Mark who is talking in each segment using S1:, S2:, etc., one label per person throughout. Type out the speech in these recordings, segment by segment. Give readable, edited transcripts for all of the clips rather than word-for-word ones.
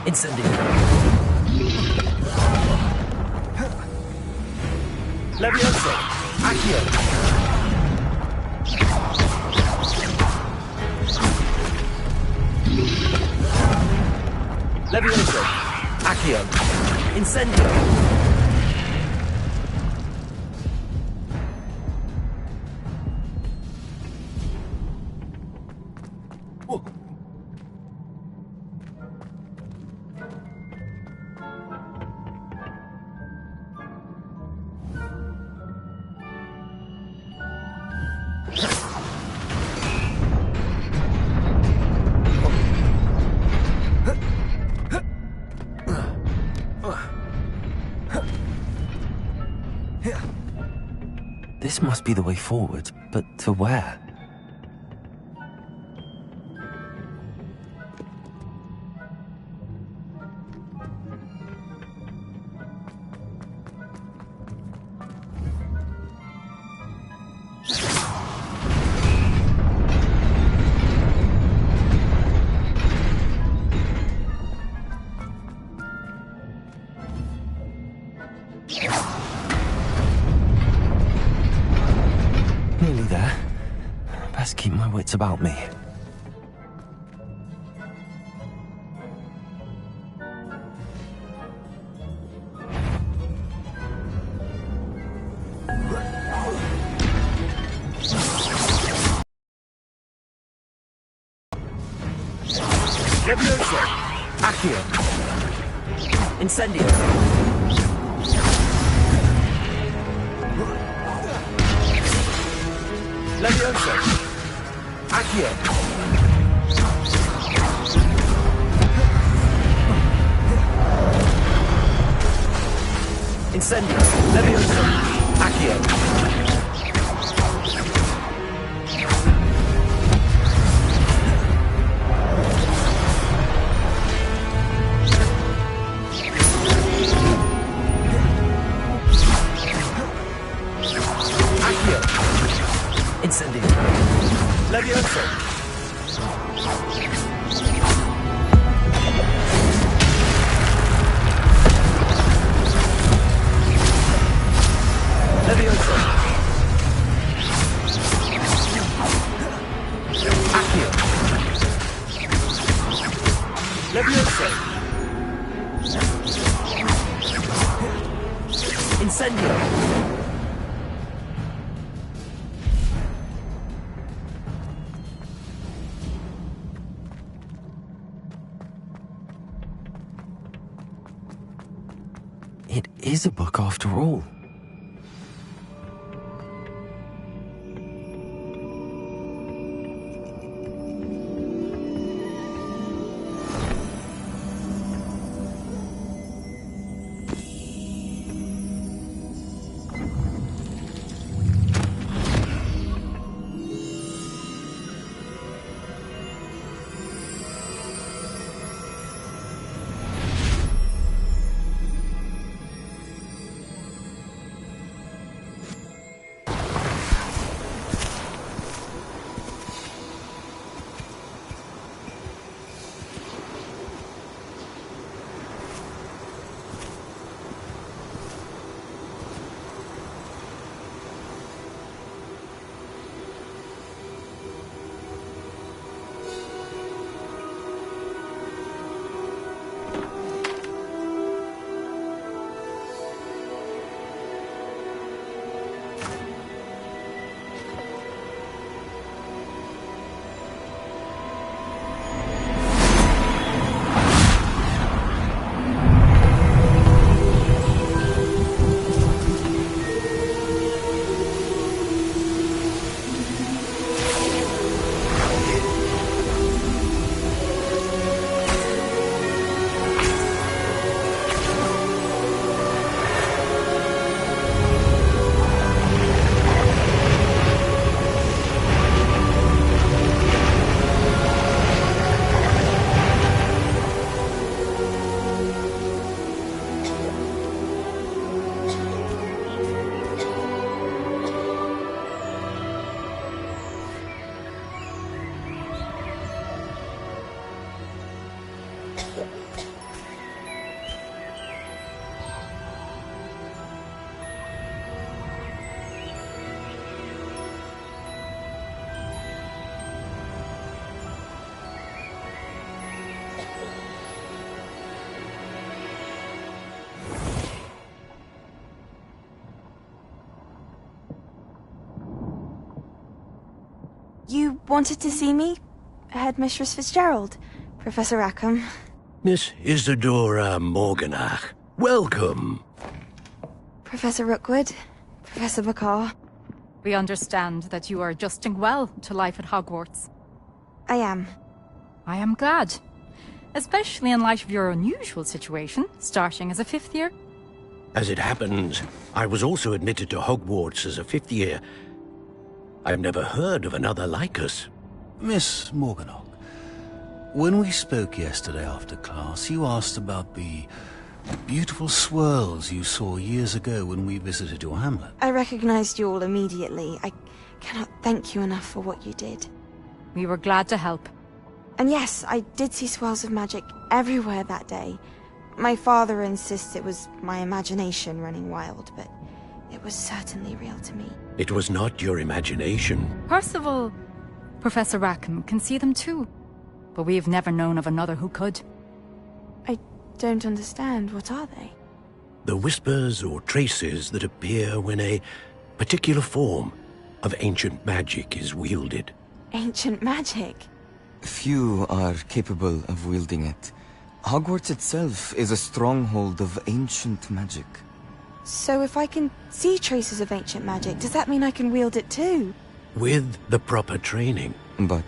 S1: Incendio. Levioso. Accio. Levioso. Accio. Incendio.
S2: This must be the way forward, but to where? Nearly there. Best keep my wits about me.
S1: Levioso. Accio. Incendio. Levioso. Accio. Incendio. Levioso. Accio. Incendio. Levioso. Levioso. Accio. Levioso. Incendio.
S2: It is a book after all.
S3: wanted to see me? Headmistress Fitzgerald, Professor Rackham.
S4: Miss Isadora Morganach, welcome.
S3: Professor Rookwood, Professor Bakar.
S5: We understand that you are adjusting well to life at Hogwarts.
S3: I am.
S5: I am glad. Especially in light of your unusual situation, starting as a 5th year.
S4: As it happens, I was also admitted to Hogwarts as a 5th year. I've never heard of another like us.
S6: Miss Morganach, when we spoke yesterday after class, you asked about the beautiful swirls you saw years ago when we visited your hamlet.
S3: I recognized you all immediately. I cannot thank you enough for what you did.
S5: We were glad to help.
S3: And yes, I did see swirls of magic everywhere that day. My father insists it was my imagination running wild, but it was certainly real to me.
S4: It was not your imagination.
S5: Percival, Professor Rackham can see them too. But we have never known of another who could.
S3: I don't understand. What are they?
S4: The whispers or traces that appear when a particular form of ancient magic is wielded.
S3: Ancient magic?
S7: Few are capable of wielding it. Hogwarts itself is a stronghold of ancient magic.
S3: So if I can see traces of ancient magic, does that mean I can wield it too?
S4: With the proper training.
S7: But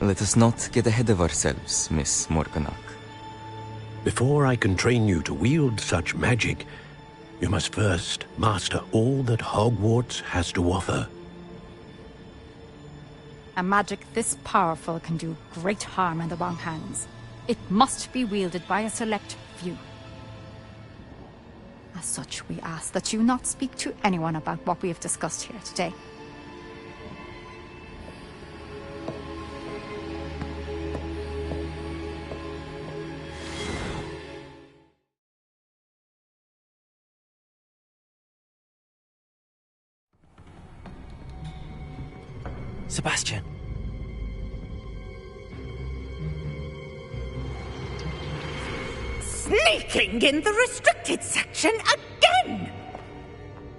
S7: let us not get ahead of ourselves, Miss Morganach.
S4: Before I can train you to wield such magic, you must first master all that Hogwarts has to offer.
S5: A magic this powerful can do great harm in the wrong hands. It must be wielded by a select few. As such, we ask that you not speak to anyone about what we have discussed here today.
S2: Sebastian.
S8: Sneaking in the restricted section again!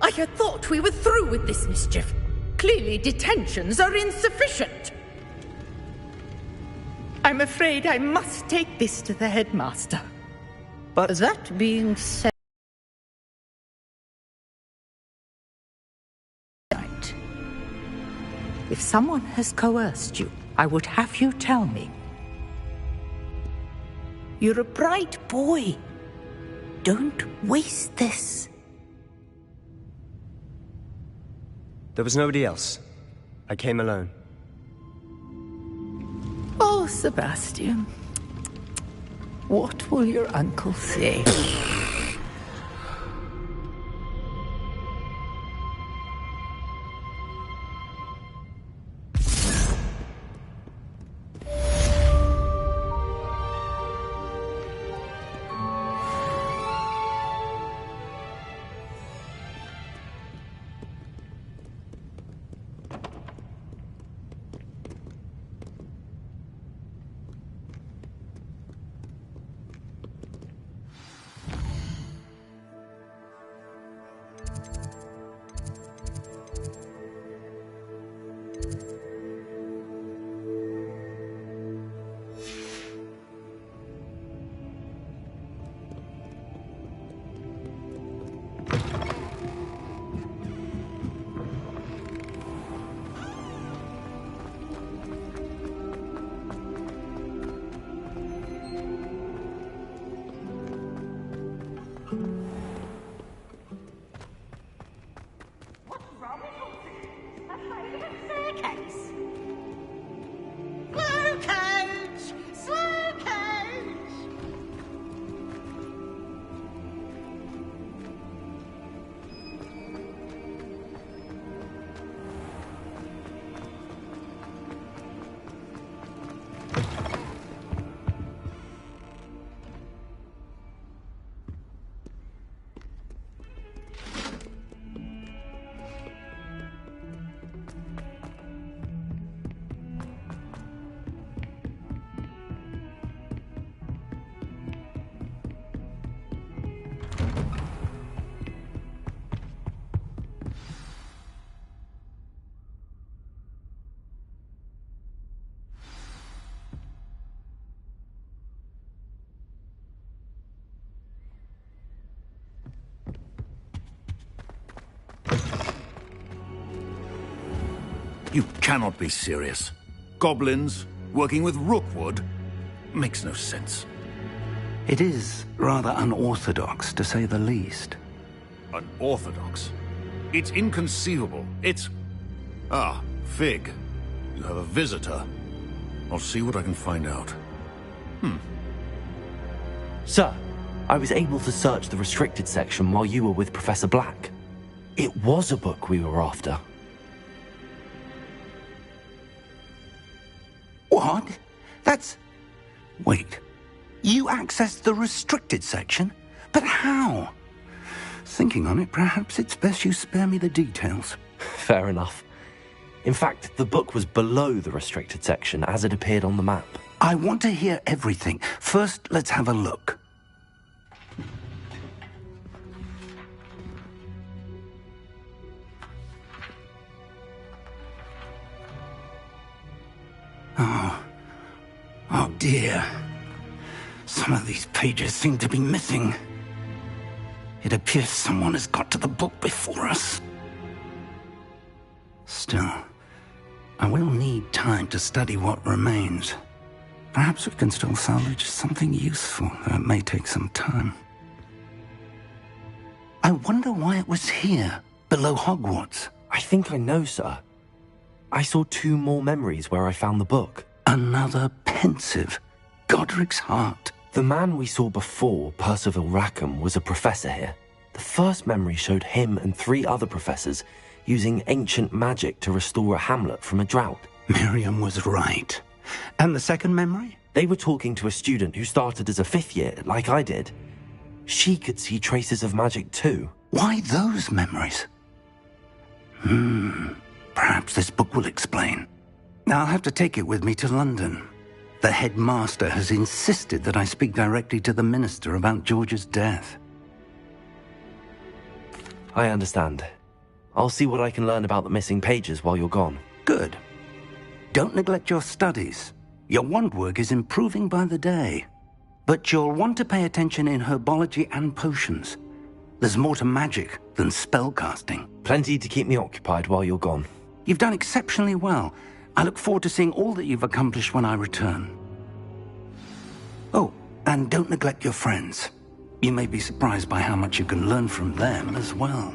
S8: I had thought we were through with this mischief. Clearly detentions are insufficient. I'm afraid I must take this to the headmaster. But that being said... If someone has coerced you, I would have you tell me. You're a bright boy. Don't waste this.
S9: There was nobody else. I came alone.
S8: Oh, Sebastian. What will your uncle say?
S6: You cannot be serious. Goblins working with Rookwood? Makes no sense.
S10: It is rather unorthodox, to say the least.
S6: Unorthodox? It's inconceivable. It's... Ah, Fig. You have a visitor. I'll see what I can find out.
S2: Sir, I was able to search the restricted section while you were with Professor Black. It was a book we were after.
S10: What? That's... Wait. You accessed the restricted section? But how? Thinking on it, perhaps it's best you spare me the details.
S2: Fair enough. In fact, the book was below the restricted section as it appeared on the map.
S10: I want to hear everything. First, let's have a look. Oh dear. Some of these pages seem to be missing. It appears someone has got to the book before us. Still, I will need time to study what remains. Perhaps we can still salvage something useful, though it may take some time. I wonder why it was here, below Hogwarts.
S2: I think I know, sir. I saw 2 more memories where I found the book.
S10: Another pensive. Godric's heart.
S2: The man we saw before, Percival Rackham, was a professor here. The first memory showed him and 3 other professors using ancient magic to restore a hamlet from a drought.
S10: Miriam was right. And the second memory?
S2: They were talking to a student who started as a 5th year, like I did. She could see traces of magic too.
S10: Why those memories? Perhaps this book will explain. Now I'll have to take it with me to London. The headmaster has insisted that I speak directly to the minister about George's death.
S2: I understand. I'll see what I can learn about the missing pages while you're gone.
S10: Good. Don't neglect your studies. Your wand work is improving by the day. But you'll want to pay attention in herbology and potions. There's more to magic than spellcasting.
S2: Plenty to keep me occupied while you're gone.
S10: You've done exceptionally well. I look forward to seeing all that you've accomplished when I return. Oh, and don't neglect your friends. You may be surprised by how much you can learn from them as well.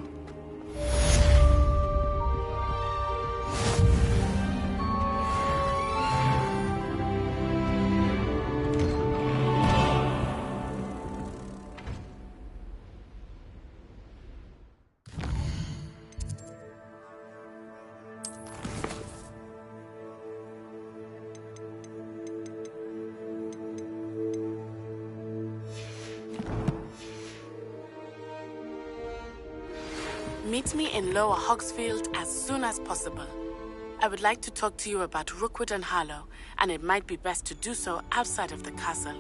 S11: Meet me in Lower Hogsfield as soon as possible. I would like to talk to you about Rookwood and Harlow, and it might be best to do so outside of the castle.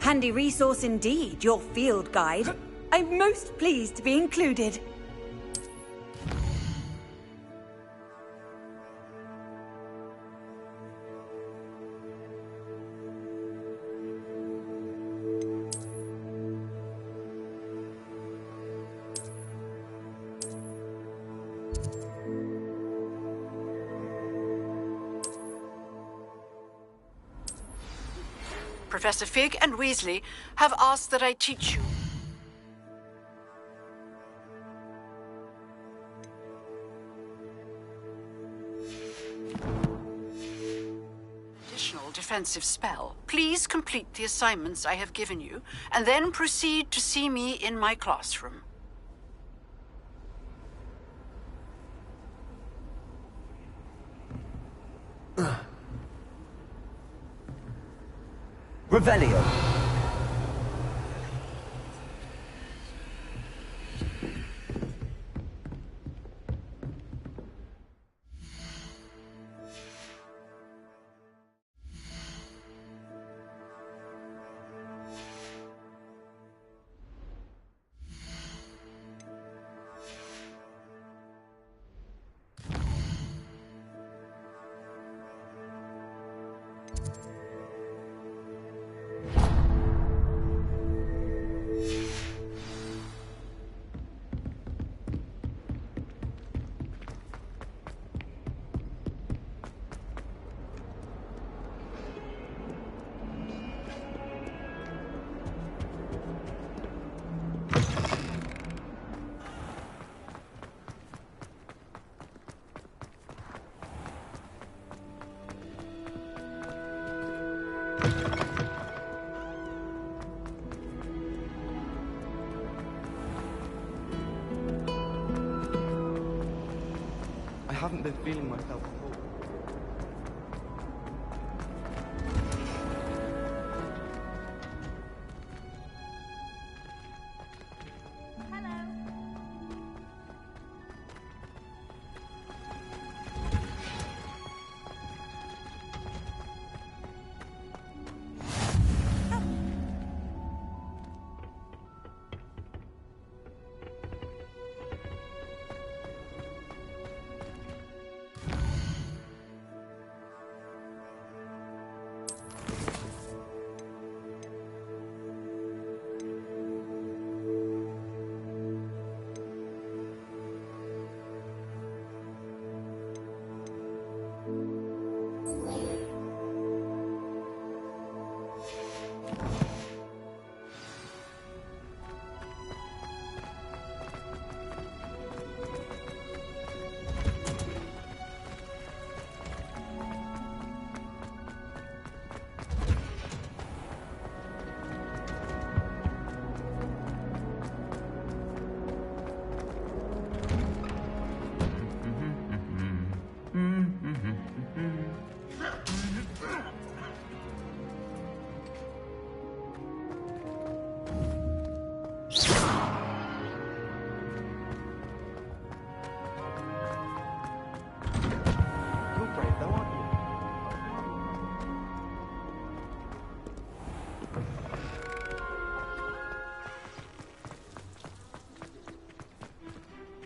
S12: Handy resource indeed, your field guide. I'm most pleased to be included.
S11: Professor Fig and Weasley have asked that I teach you. Additional defensive spell. Please complete the assignments I have given you, and then proceed to see me in my classroom.
S1: Revelio.
S7: haven't been feeling myself at all.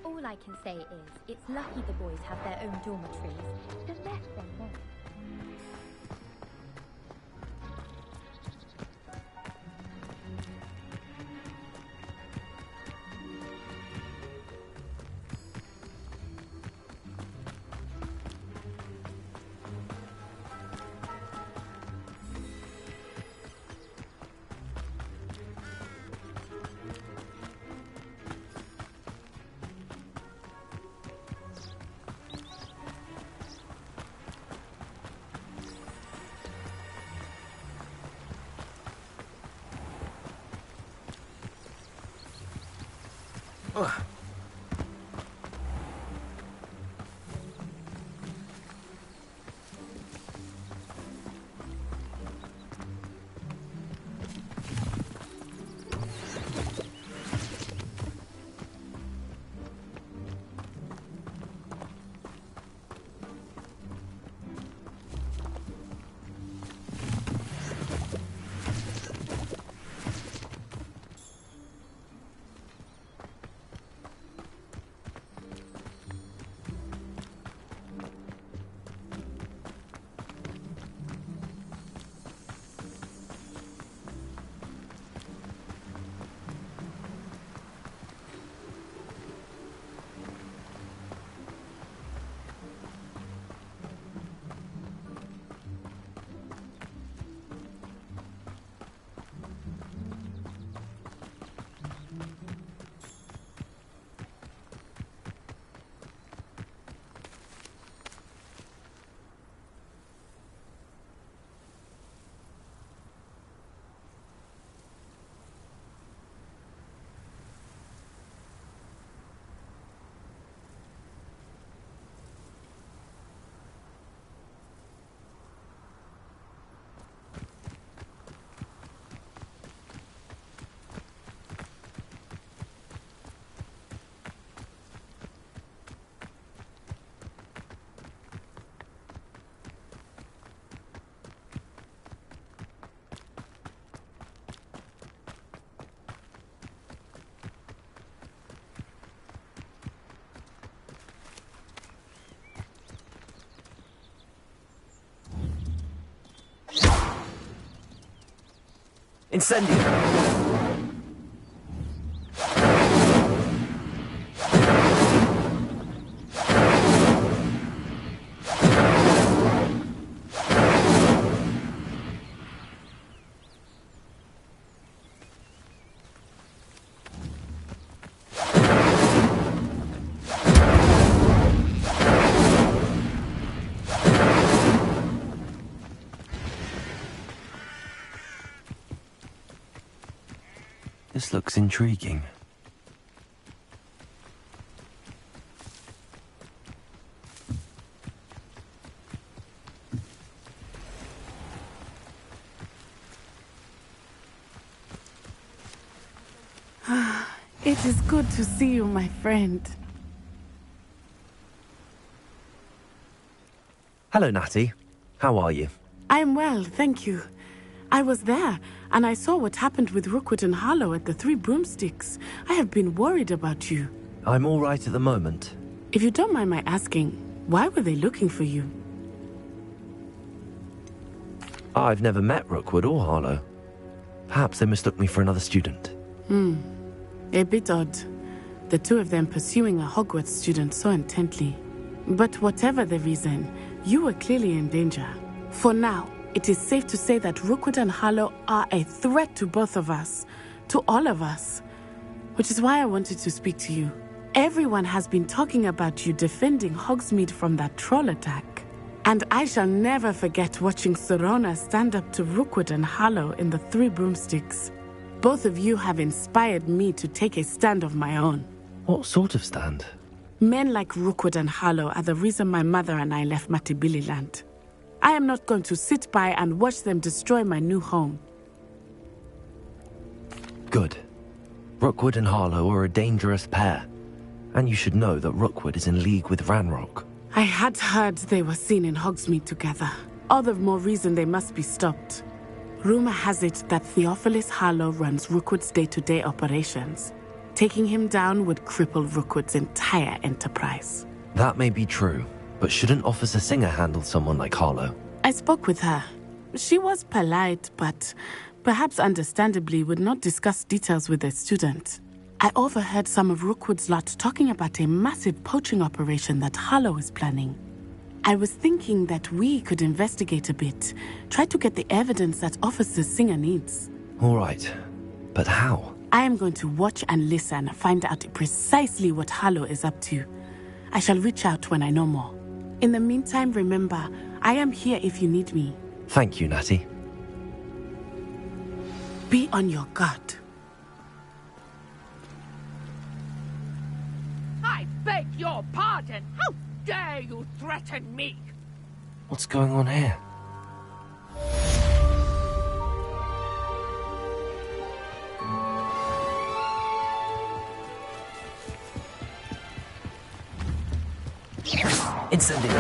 S13: All I can say is, it's lucky the boys have their own dormitories. The less they know.
S1: Incendio!
S2: This looks intriguing.
S14: It is good to see you, my friend.
S2: Hello, Natty. How are you?
S14: I'm well, thank you. I was there, and I saw what happened with Rookwood and Harlow at the Three Broomsticks. I have been worried about you.
S2: I'm all right at the moment.
S14: If you don't mind my asking, why were they looking for you?
S2: I've never met Rookwood or Harlow. Perhaps they mistook me for another student.
S14: A bit odd. The two of them pursuing a Hogwarts student so intently. But whatever the reason, you were clearly in danger. For now, it is safe to say that Rookwood and Harlow are a threat to both of us. To all of us. Which is why I wanted to speak to you. Everyone has been talking about you defending Hogsmeade from that troll attack. And I shall never forget watching Serona stand up to Rookwood and Harlow in the Three Broomsticks. Both of you have inspired me to take a stand of my own.
S2: What sort of stand?
S14: Men like Rookwood and Harlow are the reason my mother and I left Matibililand. I am not going to sit by and watch them destroy my new home.
S2: Good. Rookwood and Harlow are a dangerous pair. And you should know that Rookwood is in league with Ranrock.
S14: I had heard they were seen in Hogsmeade together. All the more reason they must be stopped. Rumor has it that Theophilus Harlow runs Rookwood's day-to-day operations. Taking him down would cripple Rookwood's entire enterprise.
S2: That may be true, but shouldn't Officer Singer handle someone like Harlow?
S14: I spoke with her. She was polite, but perhaps understandably would not discuss details with a student. I overheard some of Rookwood's lot talking about a massive poaching operation that Harlow is planning. I was thinking that we could investigate a bit, try to get the evidence that Officer Singer needs.
S2: All right, but how?
S14: I am going to watch and listen, find out precisely what Harlow is up to. I shall reach out when I know more. In the meantime, remember, I am here if you need me.
S2: Thank you, Natty.
S14: Be on your guard.
S8: I beg your pardon. How dare you threaten me?
S2: What's going on here?
S1: Incendio.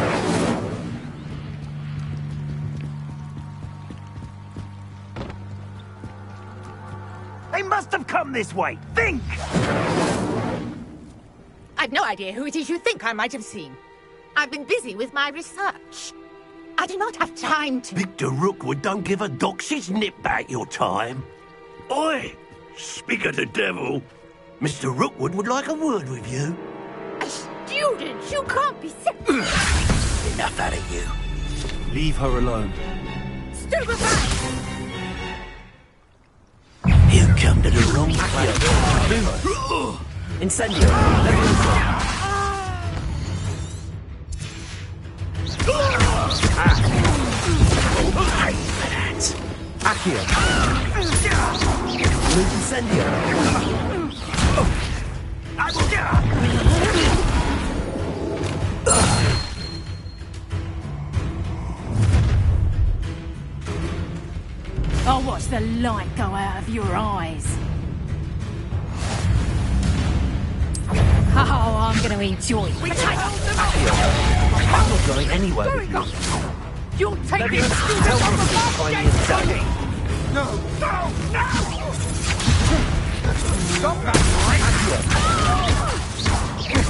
S1: They must have come this way. Think!
S8: I've no idea who it is you think I might have seen. I've been busy with my research. I do not have time to...
S15: Victor Rookwood don't give a doxy's nip back your time. Oi! Speak of the devil. Mr. Rookwood would like a word with you.
S8: A student? You can't be sick.
S15: Enough out of you.
S1: Leave her alone.
S8: Stupefy!
S15: You come to the wrong place.
S1: Incendio. Accio. Move Incendio.
S5: I'll watch the light go out of your eyes. Oh, I'm going to enjoy it.
S1: I'm not going anywhere with you.
S8: You'll take
S1: Let me
S8: this student
S1: tell
S8: off
S1: Rookwood to
S8: the
S1: find me
S8: market!
S1: Incendio.
S8: No!
S1: Stop that!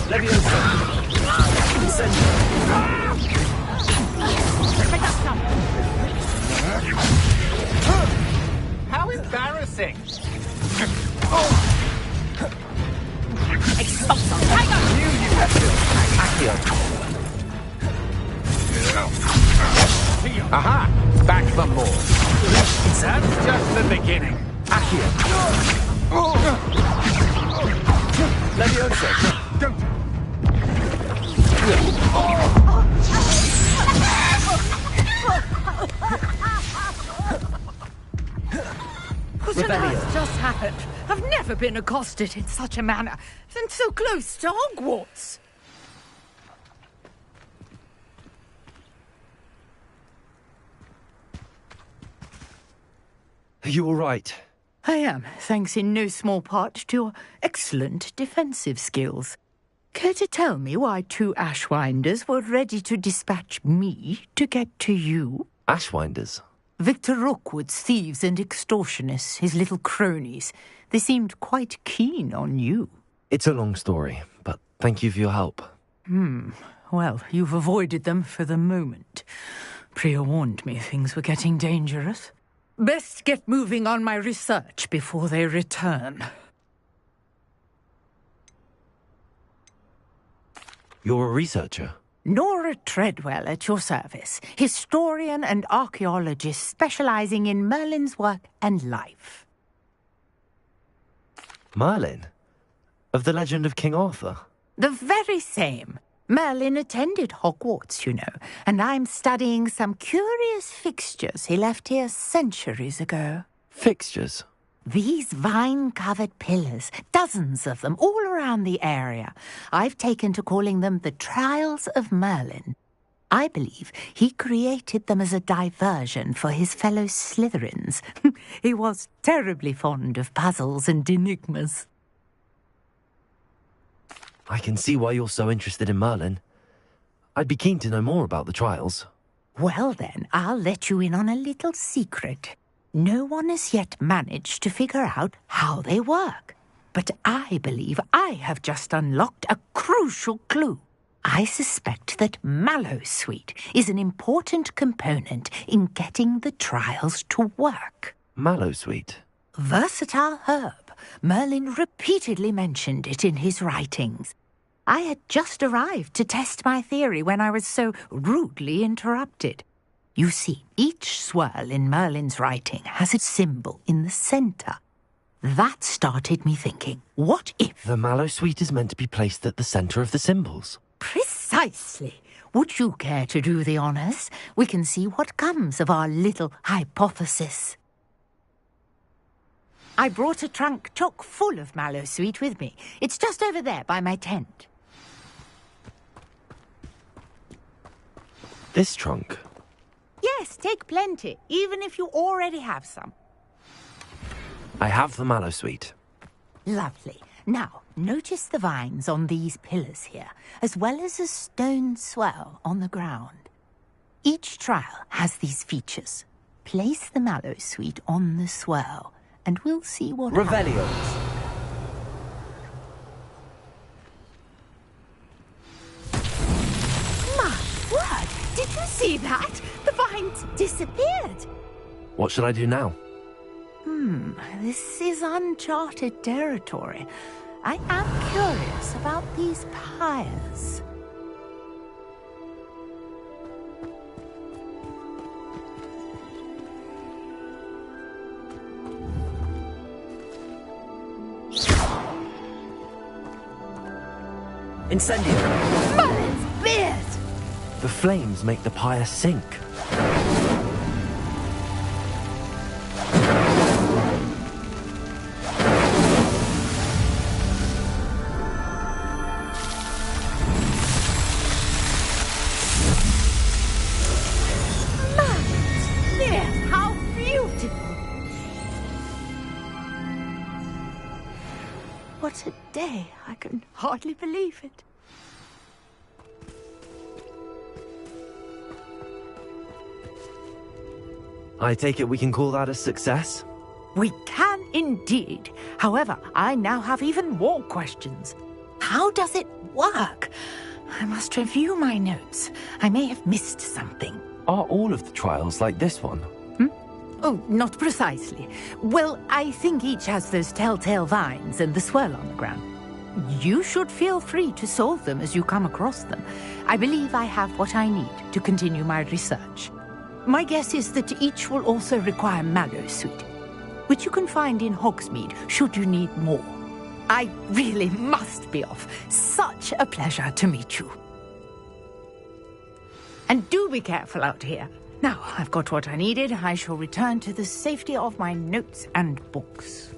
S1: Leviosa. Incendio.
S8: Pick up some. How embarrassing!
S5: Expulsor, tiger!
S1: You Accio.
S16: Aha! Back for more. That's just the beginning.
S1: Accio. Leviosa.
S8: What on earth just happened? I've never been accosted in such a manner, and so close to Hogwarts.
S2: Are you all right?
S17: I am, thanks in no small part to your excellent defensive skills. Care to tell me why 2 Ashwinders were ready to dispatch me to get to you?
S2: Ashwinders?
S17: Victor Rookwood's thieves and extortionists, his little cronies. They seemed quite keen on you.
S2: It's a long story, but thank you for your help.
S17: Well, you've avoided them for the moment. Priya warned me things were getting dangerous. Best get moving on my research before they return.
S2: You're a researcher?
S17: Nora Treadwell at your service, historian and archaeologist specializing in Merlin's work and life.
S2: Merlin? Of the legend of King Arthur?
S17: The very same. Merlin attended Hogwarts, you know, and I'm studying some curious fixtures he left here centuries ago.
S2: Fixtures?
S17: These vine-covered pillars, dozens of them, all around the area. I've taken to calling them the Trials of Merlin. I believe he created them as a diversion for his fellow Slytherins. He was terribly fond of puzzles and enigmas.
S2: I can see why you're so interested in Merlin. I'd be keen to know more about the trials.
S17: Well then, I'll let you in on a little secret. No one has yet managed to figure out how they work. But I believe I have just unlocked a crucial clue. I suspect that Mallowsweet is an important component in getting the trials to work.
S2: Mallowsweet?
S17: Versatile herb. Merlin repeatedly mentioned it in his writings. I had just arrived to test my theory when I was so rudely interrupted. You see, each swirl in Merlin's writing has a symbol in the centre. That started me thinking, what if...
S2: The Mallowsweet is meant to be placed at the centre of the symbols.
S17: Precisely. Would you care to do the honours? We can see what comes of our little hypothesis. I brought a trunk chock full of Mallowsweet with me. It's just over there by my tent.
S2: This trunk?
S17: Yes, take plenty, even if you already have some.
S2: I have the Mallowsweet.
S17: Lovely. Now, notice the vines on these pillars here, as well as a stone swell on the ground. Each trial has these features. Place the Mallowsweet on the swell, and we'll see what
S1: Revelio.
S17: My word! Did you see that? The vines disappeared.
S2: What should I do now?
S17: This is uncharted territory. I am curious about these pyres.
S1: Incendio.
S17: Merlin's beard!
S2: The flames make the pyre sink.
S17: What a day. I can hardly believe it.
S2: I take it we can call that a success?
S17: We can indeed. However, I now have even more questions. How does it work? I must review my notes. I may have missed something.
S2: Are all of the trials like this one?
S17: Oh, not precisely. Well, I think each has those telltale vines and the swirl on the ground. You should feel free to solve them as you come across them. I believe I have what I need to continue my research. My guess is that each will also require Mallowsweet, which you can find in Hogsmeade should you need more. I really must be off. Such a pleasure to meet you. And do be careful out here. Now, I've got what I needed. I shall return to the safety of my notes and books.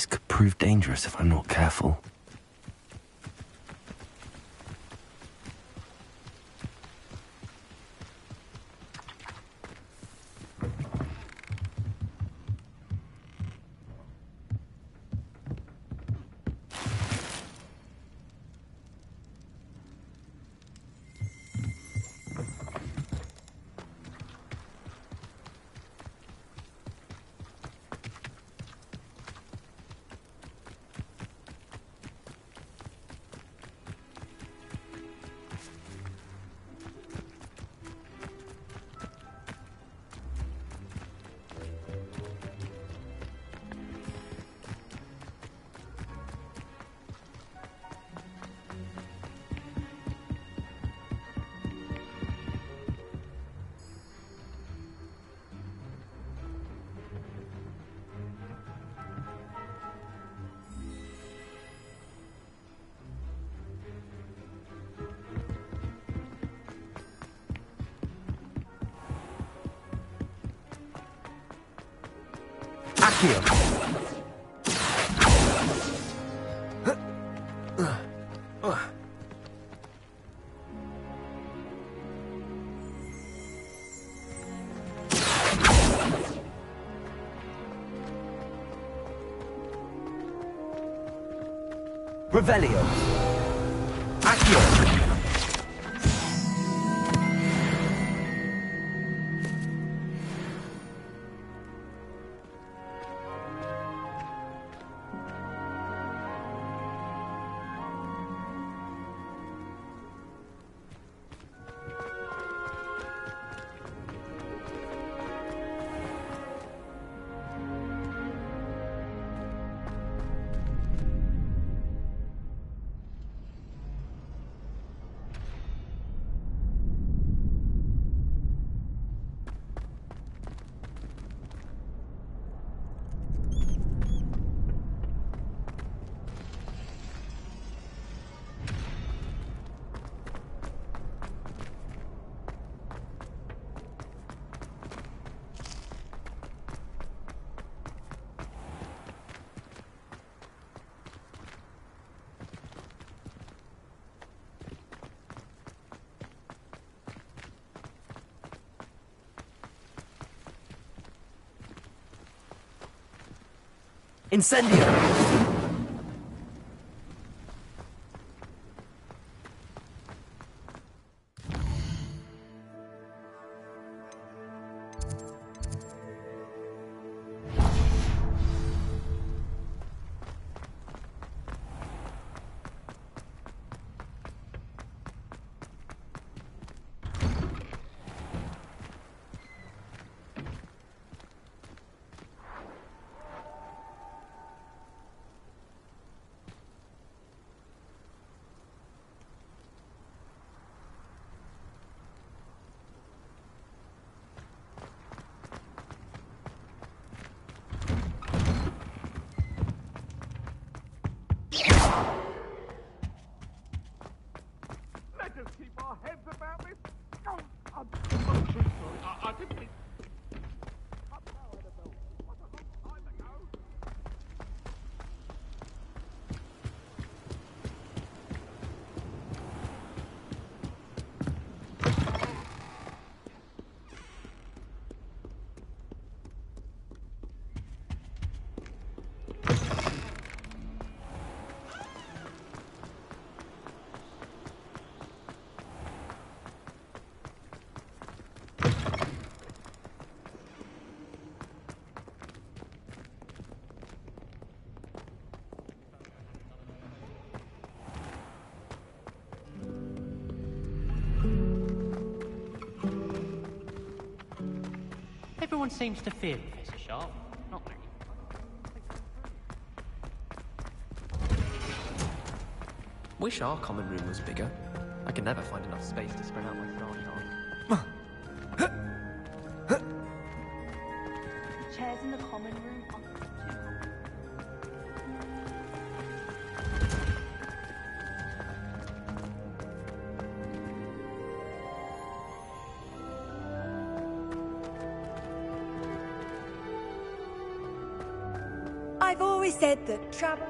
S2: This could prove dangerous if I'm not careful.
S1: Revelio. Accio.
S2: Incendio!
S16: Let us keep our heads about this. Oh, I'm so sorry. I didn't mean...
S18: Everyone seems to fear Professor Sharp, not me.
S19: Wish our common room was bigger. I can never find enough space to spread out my starch on.
S20: Chairs in the common room are
S12: I've always said that travel...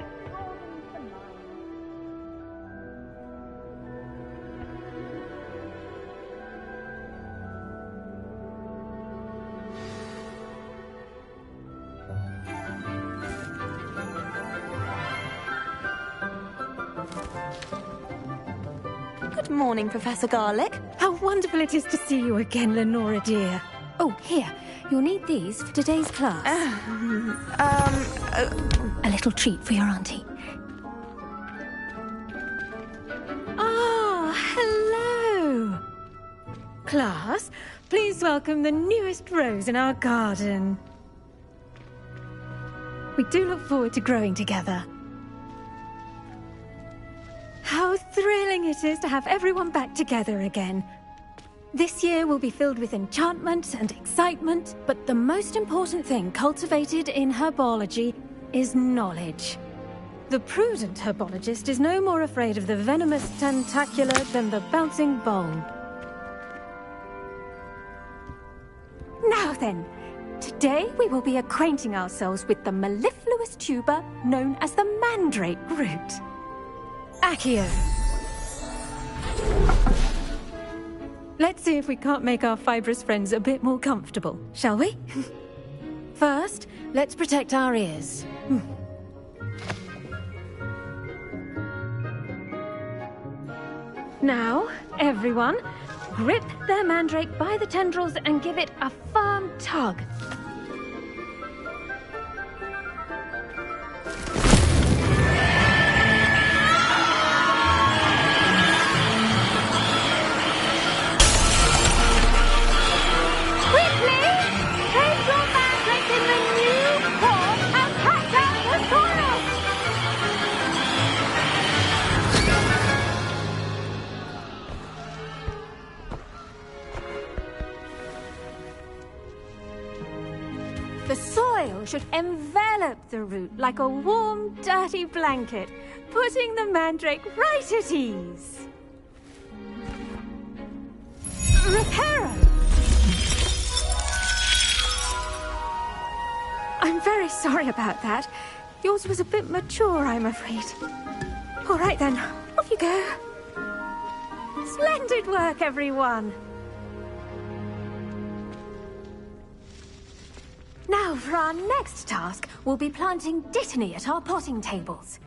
S3: Good morning, Professor Garlick.
S20: How wonderful it is to see you again, Lenora dear. Oh, here. You'll need these for today's class. A little treat for your auntie. Ah, hello. Class, please welcome the newest rose in our garden. We do look forward to growing together. How thrilling it is to have everyone back together again. This year will be filled with enchantment and excitement, but the most important thing cultivated in herbology is knowledge. The prudent herbologist is no more afraid of the venomous tentacula than the bouncing bulb. Now then, today we will be acquainting ourselves with the mellifluous tuber known as the mandrake root. Accio. Let's see if we can't make our fibrous friends a bit more comfortable, shall we? First, let's protect our ears. Now, everyone, grip their mandrake by the tendrils and give it a firm tug. The soil should envelop the root like a warm, dirty blanket, putting the mandrake right at ease. Reparo! I'm very sorry about that. Yours was a bit mature, I'm afraid. All right then, off you go. Splendid work, everyone. Now, for our next task, we'll be planting dittany at our potting tables.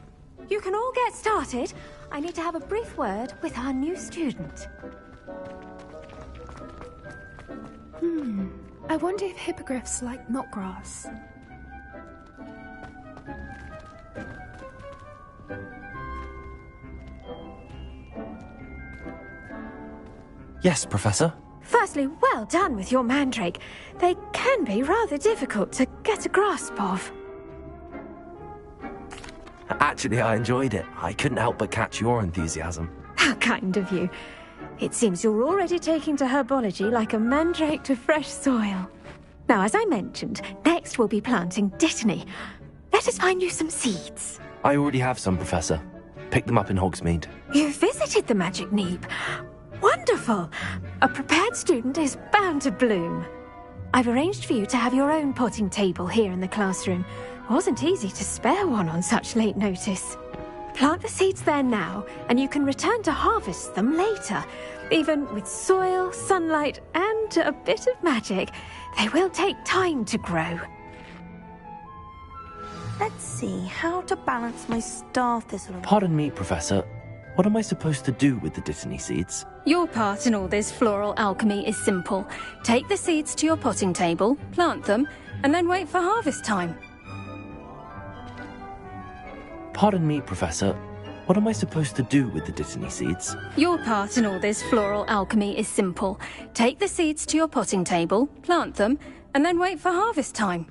S20: You can all get started. I need to have a brief word with our new student.
S21: I wonder if hippogriffs like knotgrass.
S2: Yes, Professor?
S20: Firstly, well done with your mandrake. They can be rather difficult to get a grasp of.
S2: Actually, I enjoyed it. I couldn't help but catch your enthusiasm.
S20: How kind of you. It seems you're already taking to herbology like a mandrake to fresh soil. Now, as I mentioned, next we'll be planting dittany. Let us find you some seeds.
S2: I already have some, Professor. Picked them up in Hogsmeade.
S20: You visited the Magic Neep. Wonderful! A prepared student is bound to bloom. I've arranged for you to have your own potting table here in the classroom. Wasn't easy to spare one on such late notice. Plant the seeds there now, and you can return to harvest them later. Even with soil, sunlight, and a bit of magic, they will take time to grow.
S3: Let's see, how to balance my star thistle.
S2: Pardon me, Professor. What am I supposed to do with the dittany seeds?
S20: Your part in all this floral alchemy is simple. Take the seeds to your potting table, plant them, and then wait for harvest time.
S2: Pardon me, Professor. What am I supposed to do with the dittany seeds?
S20: Your part in all this floral alchemy is simple. Take the seeds to your potting table, plant them, and then wait for harvest time.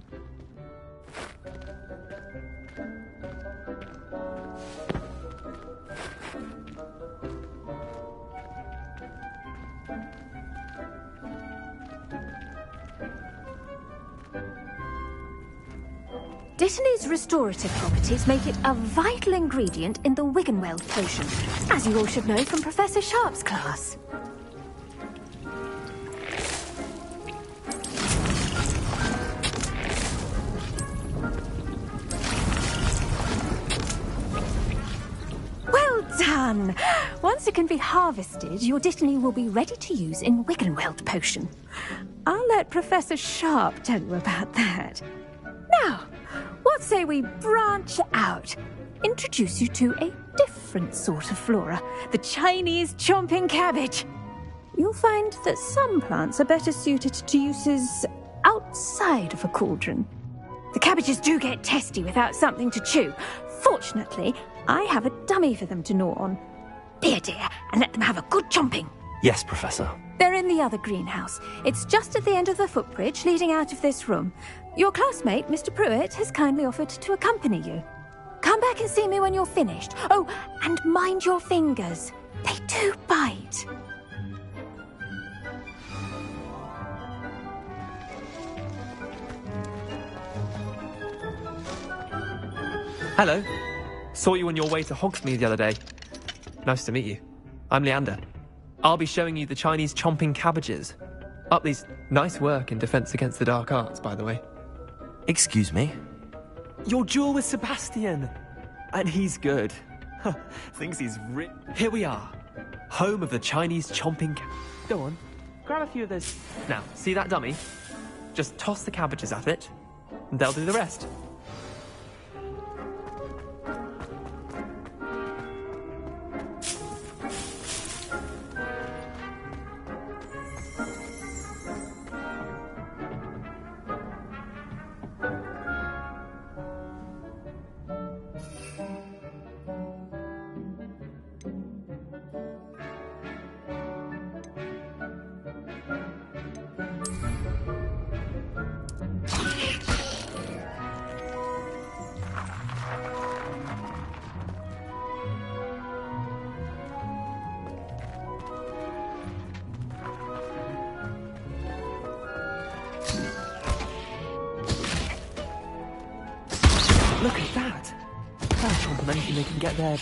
S20: Dittany's restorative properties make it a vital ingredient in the Wiggenweld potion, as you all should know from Professor Sharp's class. done. Once it can be harvested, your Dittany will be ready to use in Wiggenweld potion. I'll let Professor Sharp tell you about that. Now, what say we branch out? Introduce you to a different sort of flora, the Chinese chomping cabbage. You'll find that some plants are better suited to uses outside of a cauldron. The cabbages do get testy without something to chew. Fortunately, I have a dummy for them to gnaw on. Be a dear and let them have a good chomping.
S2: Yes, Professor.
S20: They're in the other greenhouse. It's just at the end of the footbridge leading out of this room. Your classmate, Mr. Pruitt, has kindly offered to accompany you. Come back and see me when you're finished. Oh, and mind your fingers. They do bite.
S19: Hello. Saw you on your way to Hogsmeade the other day. Nice to meet you. I'm Leander. I'll be showing you the Chinese chomping cabbages. Utley's nice work in defense against the dark arts, by the way.
S2: Excuse me?
S19: Your duel with Sebastian. And he's good. Thinks he's Here we are. Home of the Chinese chomping Go on. Grab a few of those. Now, see that dummy? Just toss the cabbages at it, and they'll do the rest. Look at that! They'll chomp on anything they can get their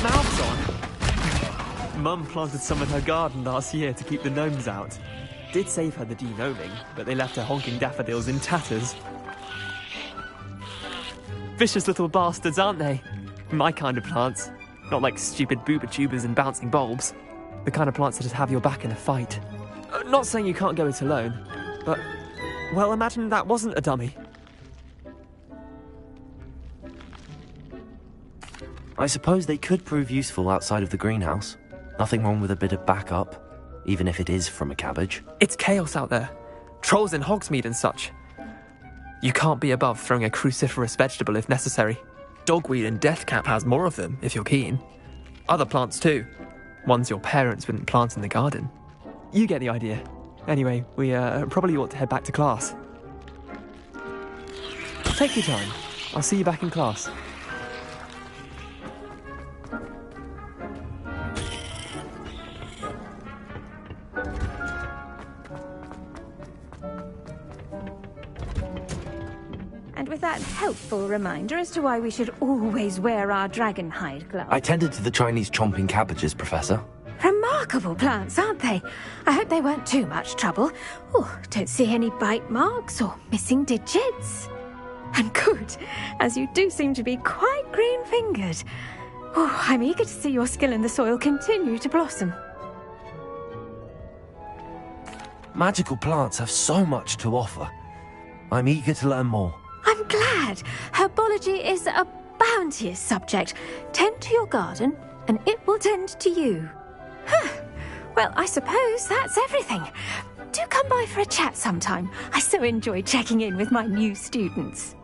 S19: mouths on. Mum planted some in her garden last year to keep the gnomes out. Did save her the de-gnoming, but they left her honking daffodils in tatters. Vicious little bastards, aren't they? My kind of plants. Not like stupid booba tubers and bouncing bulbs. The kind of plants that just have your back in a fight. Not saying you can't go it alone, but, well, imagine that wasn't a dummy.
S2: I suppose they could prove useful outside of the greenhouse. Nothing wrong with a bit of backup, even if it is from a cabbage.
S19: It's chaos out there. Trolls in Hogsmeade and such. You can't be above throwing a cruciferous vegetable if necessary. Dogweed and deathcap has more of them, if you're keen. Other plants too. Ones your parents wouldn't plant in the garden. You get the idea. Anyway, we probably ought to head back to class. Take your time. I'll see you back in class.
S20: And with that helpful reminder as to why we should always wear our dragon hide gloves.
S2: I tended to the Chinese chomping cabbages, Professor.
S20: Remarkable plants, aren't they? I hope they weren't too much trouble. Oh, don't see any bite marks or missing digits. And good, as you do seem to be quite green-fingered. Oh, I'm eager to see your skill in the soil continue to blossom.
S2: Magical plants have so much to offer. I'm eager to learn more.
S20: I'm glad. Herbology is a bounteous subject. Tend to your garden, and it will tend to you. Well, I suppose that's everything. Do come by for a chat sometime. I so enjoy checking in with my new students.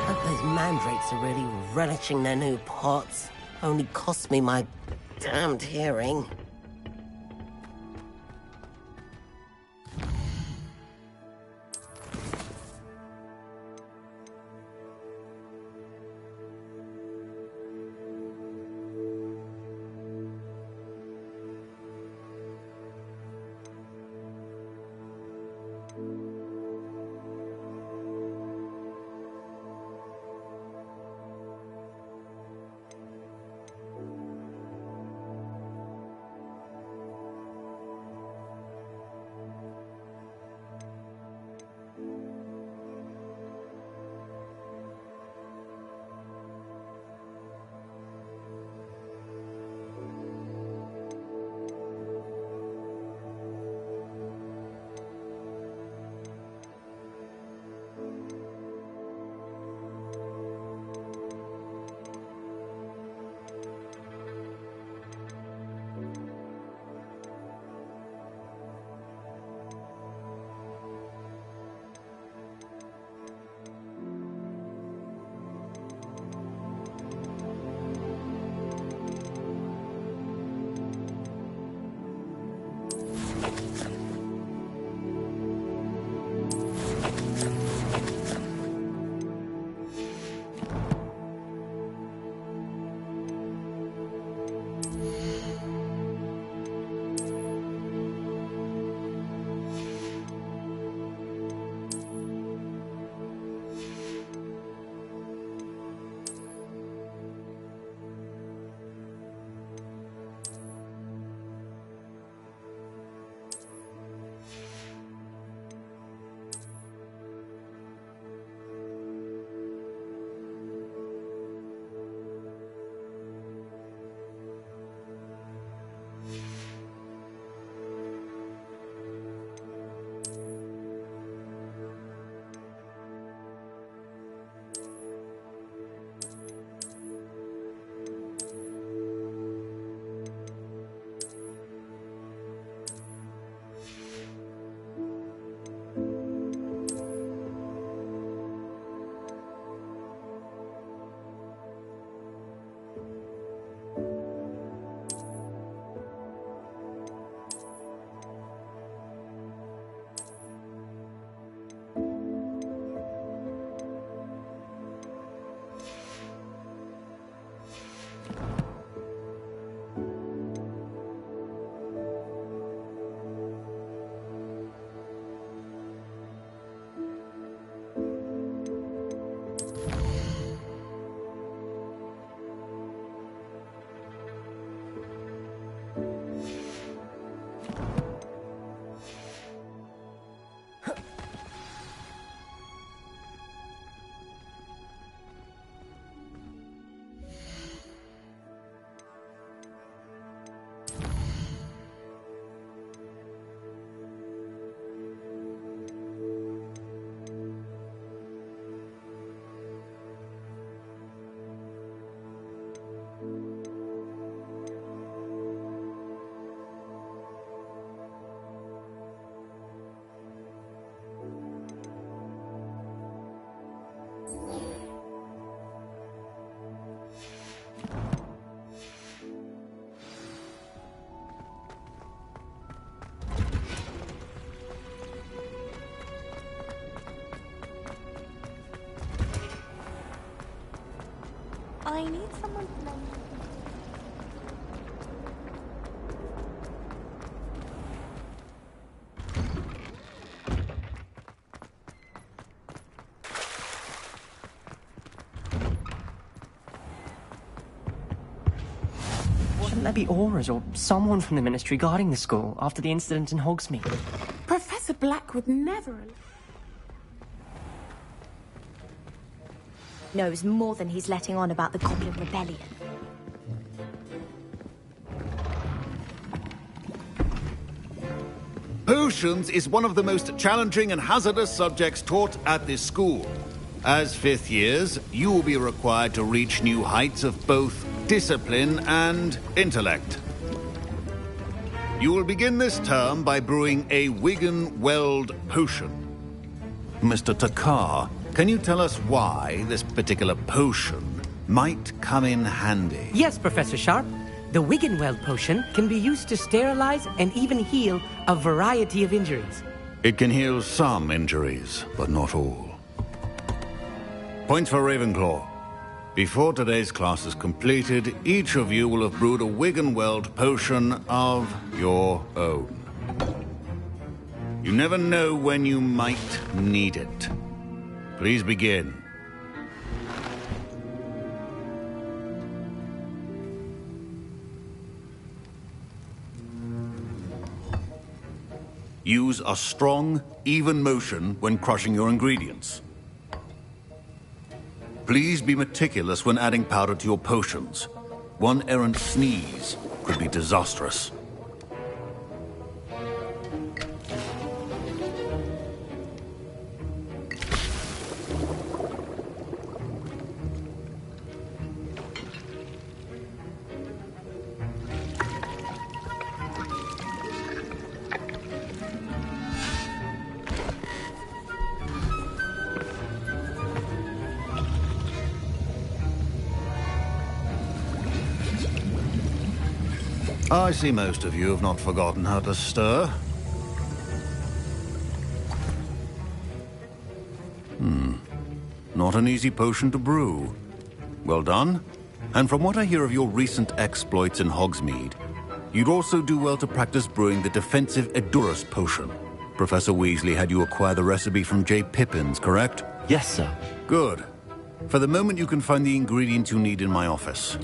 S4: Hope those mandrakes are really relishing their new pots. Only cost me my damned hearing.
S9: Shouldn't there be auras or someone from the Ministry guarding the school after the incident in Hogsmeade?
S14: Professor Black would never...
S20: Knows more than he's letting on about the Goblin Rebellion.
S22: Potions is one of the most challenging and hazardous subjects taught at this school. As fifth years, you will be required to reach new heights of both discipline and intellect. You will begin this term by brewing a Wigan-Weld potion. Mr. Takar, can you tell us why this particular potion might come in handy?
S23: Yes, Professor Sharp. The Wigan-Weld potion can be used to sterilize and even heal a variety of injuries.
S22: It can heal some injuries, but not all. Points for Ravenclaw. Before today's class is completed, each of you will have brewed a Wigan-Weld potion of your own. You never know when you might need it. Please begin. Use a strong, even motion when crushing your ingredients. Please be meticulous when adding powder to your potions. One errant sneeze could be disastrous. I see most of you have not forgotten how to stir. Not an easy potion to brew. Well done. And from what I hear of your recent exploits in Hogsmeade, you'd also do well to practice brewing the defensive Edurus potion. Professor Weasley had you acquire the recipe from J. Pippins, correct?
S2: Yes, sir.
S22: Good. For the moment, you can find the ingredients you need in my office.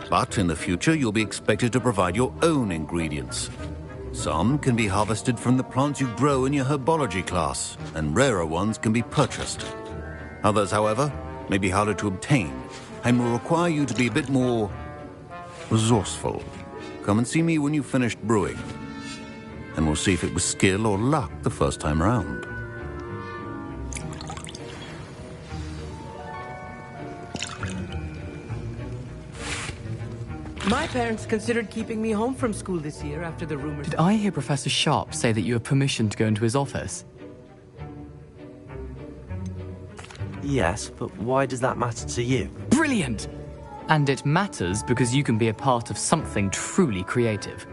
S22: But in the future, you'll be expected to provide your own ingredients. Some can be harvested from the plants you grow in your herbology class, and rarer ones can be purchased. Others, however, may be harder to obtain, and will require you to be a bit more resourceful. Come and see me when you've finished brewing, and we'll see if it was skill or luck the first time round.
S23: My parents considered keeping me home from school this year after the rumors...
S24: Did I hear Professor Sharp say that you have permission to go into his office?
S2: Yes, but why does that matter to you?
S24: Brilliant! And it matters because you can be a part of something truly creative.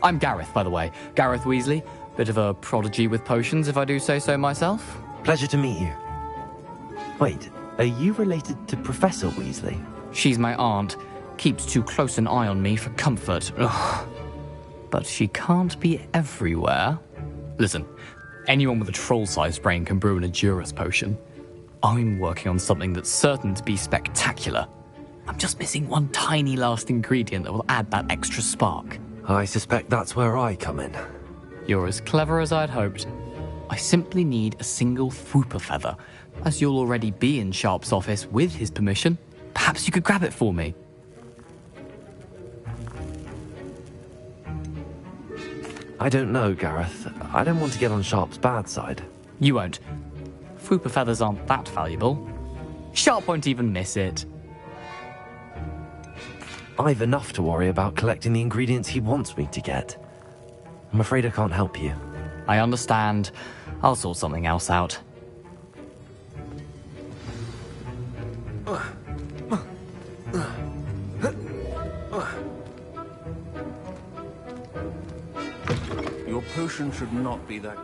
S24: I'm Gareth, by the way. Gareth Weasley. Bit of a prodigy with potions, if I do say so myself.
S2: Pleasure to meet you. Wait, are you related to Professor Weasley?
S24: She's my aunt. Keeps too close an eye on me for comfort. Ugh. But she can't be everywhere. Listen, anyone with a troll-sized brain can brew an Edurus potion. I'm working on something that's certain to be spectacular. I'm just missing one tiny last ingredient that will add that extra spark.
S2: I suspect that's where I come in.
S24: You're as clever as I'd hoped. I simply need a single Fwooper feather. As you'll already be in Sharp's office with his permission, perhaps you could grab it for me.
S2: I don't know, Gareth. I don't want to get on Sharp's bad side.
S24: You won't. Fwooper feathers aren't that valuable. Sharp won't even miss it.
S2: I've enough to worry about collecting the ingredients he wants me to get. I'm afraid I can't help you.
S24: I understand. I'll sort something else out.
S22: Your potion should not be that...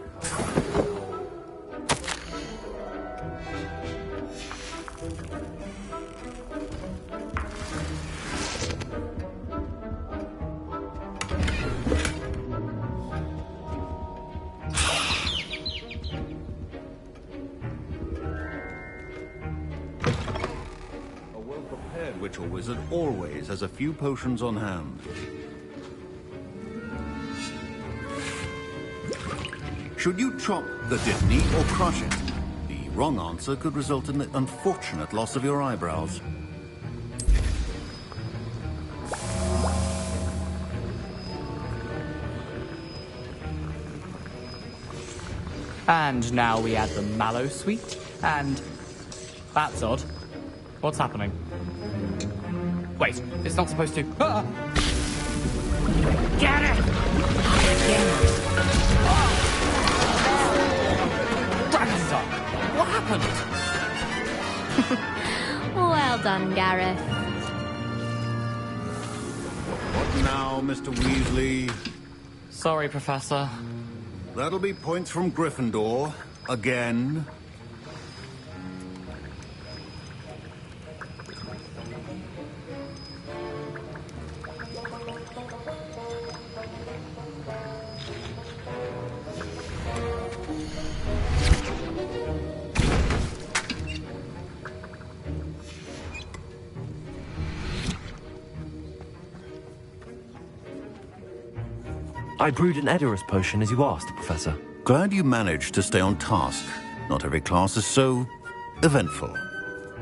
S22: A well-prepared witch or wizard always has a few potions on hand. Should you chop the Dittany or crush it? The wrong answer could result in the unfortunate loss of your eyebrows.
S24: And now we add the mallow sweet, and... That's odd. What's happening? Wait, it's not supposed to... Ah!
S8: Get it!
S24: Dragon's up! What happened?
S13: Well done, Gareth.
S22: What now, Mr. Weasley?
S24: Sorry, Professor.
S22: That'll be points from Gryffindor. Again.
S2: I brewed an Edorus potion as you asked, Professor.
S22: Glad you managed to stay on task. Not every class is so eventful.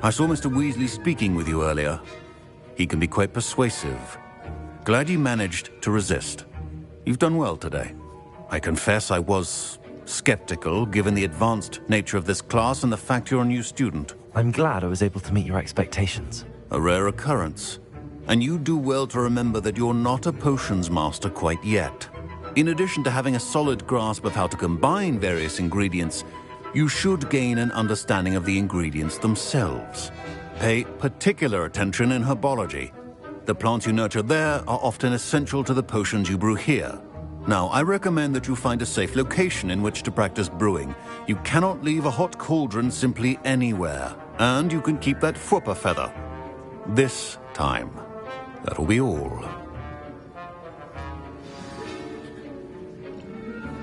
S22: I saw Mr. Weasley speaking with you earlier. He can be quite persuasive. Glad you managed to resist. You've done well today. I confess I was skeptical, given the advanced nature of this class and the fact you're a new student.
S2: I'm glad I was able to meet your expectations.
S22: A rare occurrence. And you do well to remember that you're not a potions master quite yet. In addition to having a solid grasp of how to combine various ingredients, you should gain an understanding of the ingredients themselves. Pay particular attention in herbology. The plants you nurture there are often essential to the potions you brew here. Now, I recommend that you find a safe location in which to practice brewing. You cannot leave a hot cauldron simply anywhere. And you can keep that Fwooper feather. This time. That'll be all.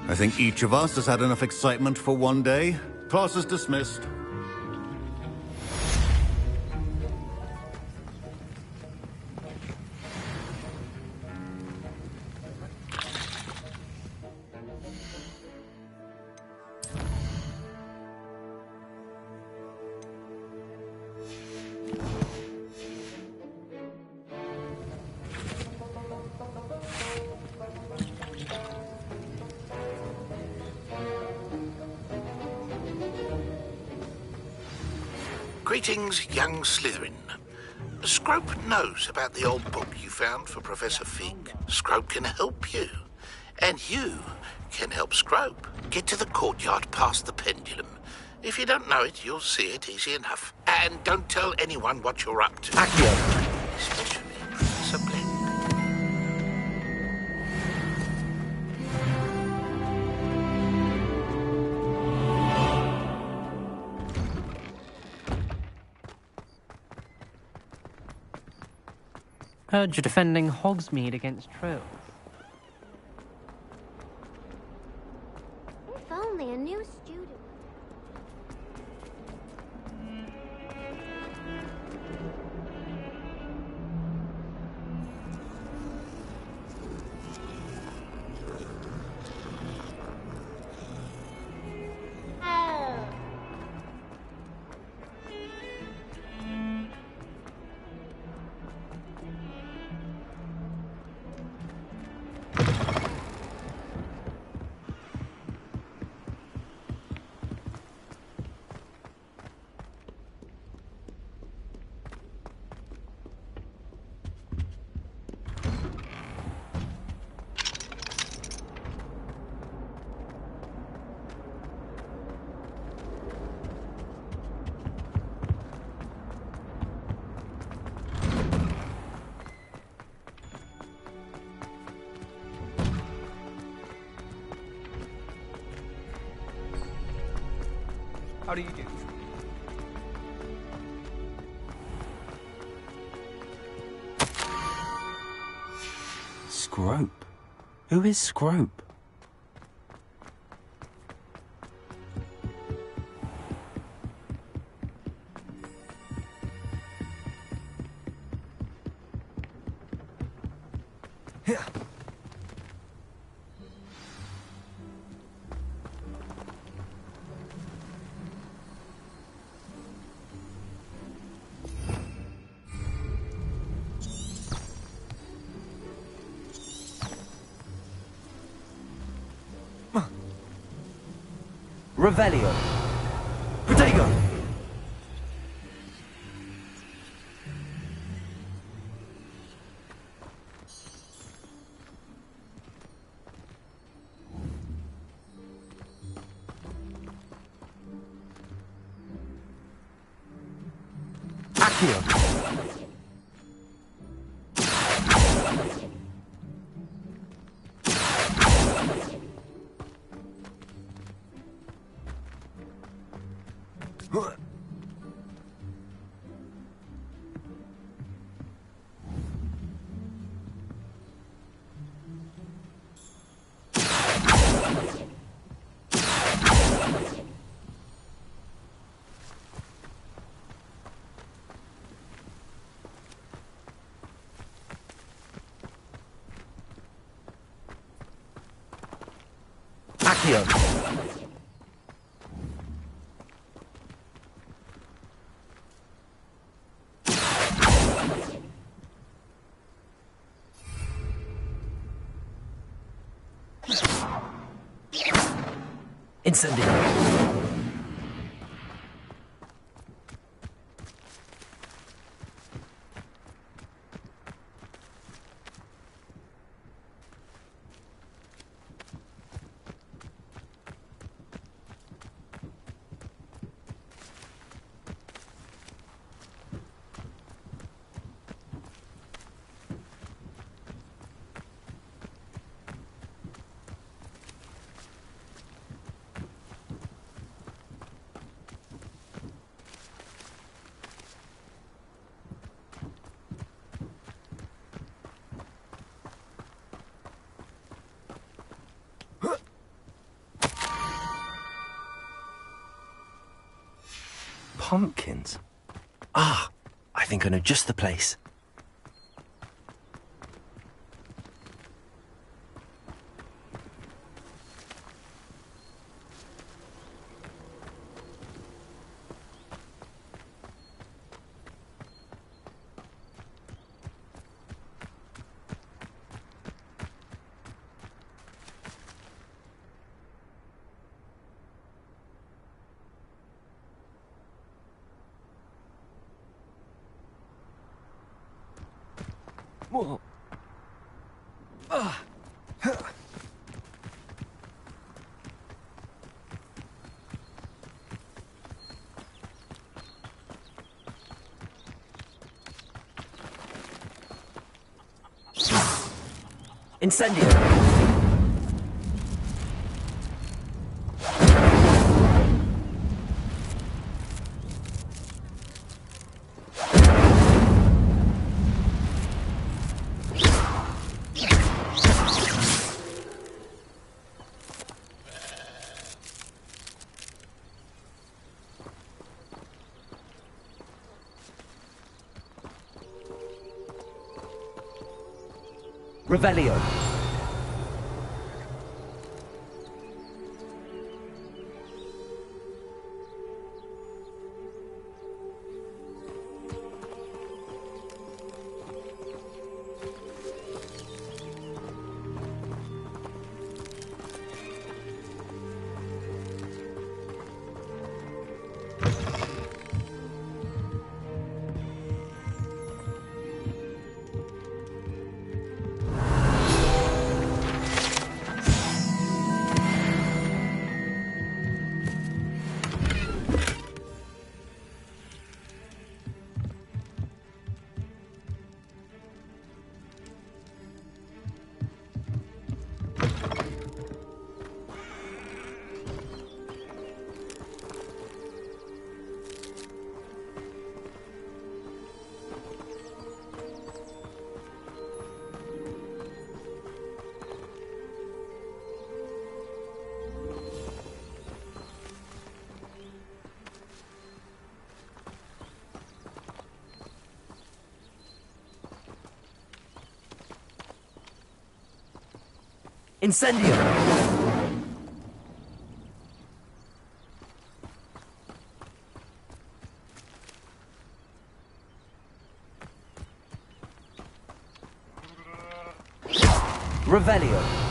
S22: I think each of us has had enough excitement for one day. Class is dismissed.
S6: Greetings, young Slytherin. Scrope knows about the old book you found for Professor Fig. Scrope can help you. And you can help Scrope get to the courtyard past the pendulum. If you don't know it, you'll see it easy enough. And don't tell anyone what you're up to.
S1: Accio.
S6: Especially Professor Blend.
S9: Heard you're defending Hogsmeade against trolls.
S13: If only a new student.
S1: How do you do?
S2: Scrope? Who is Scrope? Revelio. Protego. Accio. Accio. Incendio. Pumpkins? Ah, I think I know just the place. Whoa. Incendio. Revelio. Incendio! Revelio.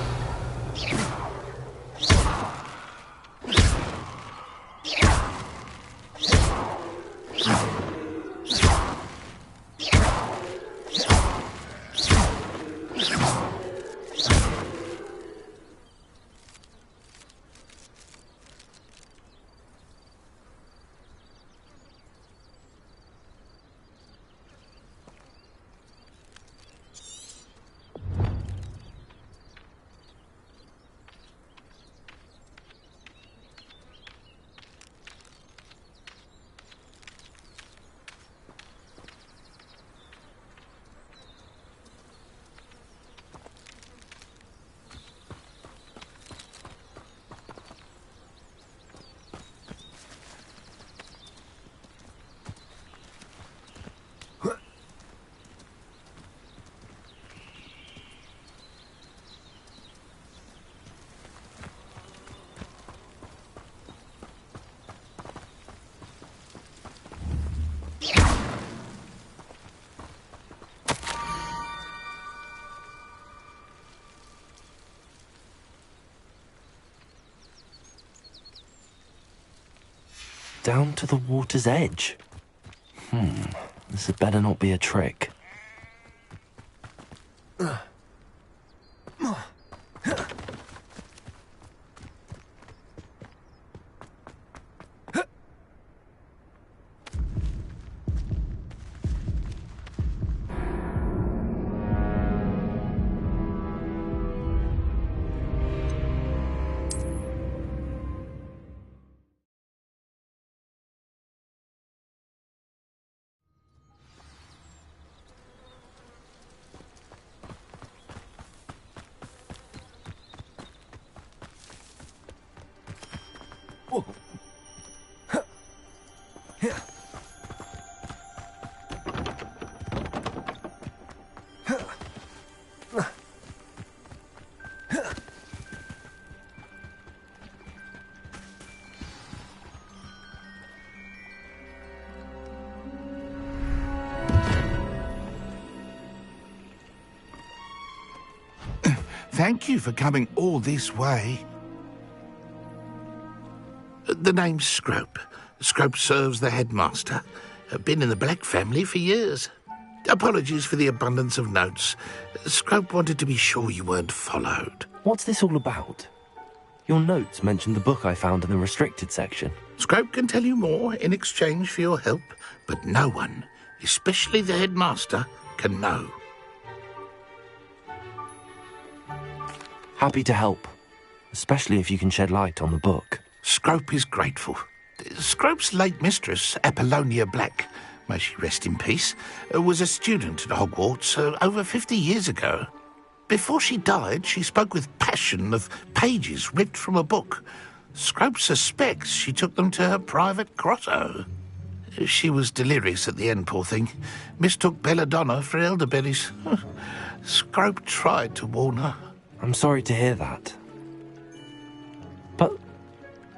S2: Down to the water's edge. This had better not be a trick.
S6: Thank you for coming all this way. The name's Scrope. Scrope serves the headmaster. Been in the Black family for years. Apologies for the abundance of notes. Scrope wanted to be sure you weren't followed.
S2: What's this all about? Your notes mentioned the book I found in the restricted section.
S6: Scrope can tell you more in exchange for your help, but no one, especially the headmaster, can know.
S2: Happy to help, especially if you can shed light on the book.
S6: Scrope is grateful. Scrope's late mistress, Apollonia Black, may she rest in peace, was a student at Hogwarts over 50 years ago. Before she died, she spoke with passion of pages ripped from a book. Scrope suspects she took them to her private grotto. She was delirious at the end, poor thing. Mistook belladonna for elderberries. Scrope tried to warn her.
S2: I'm sorry to hear that. But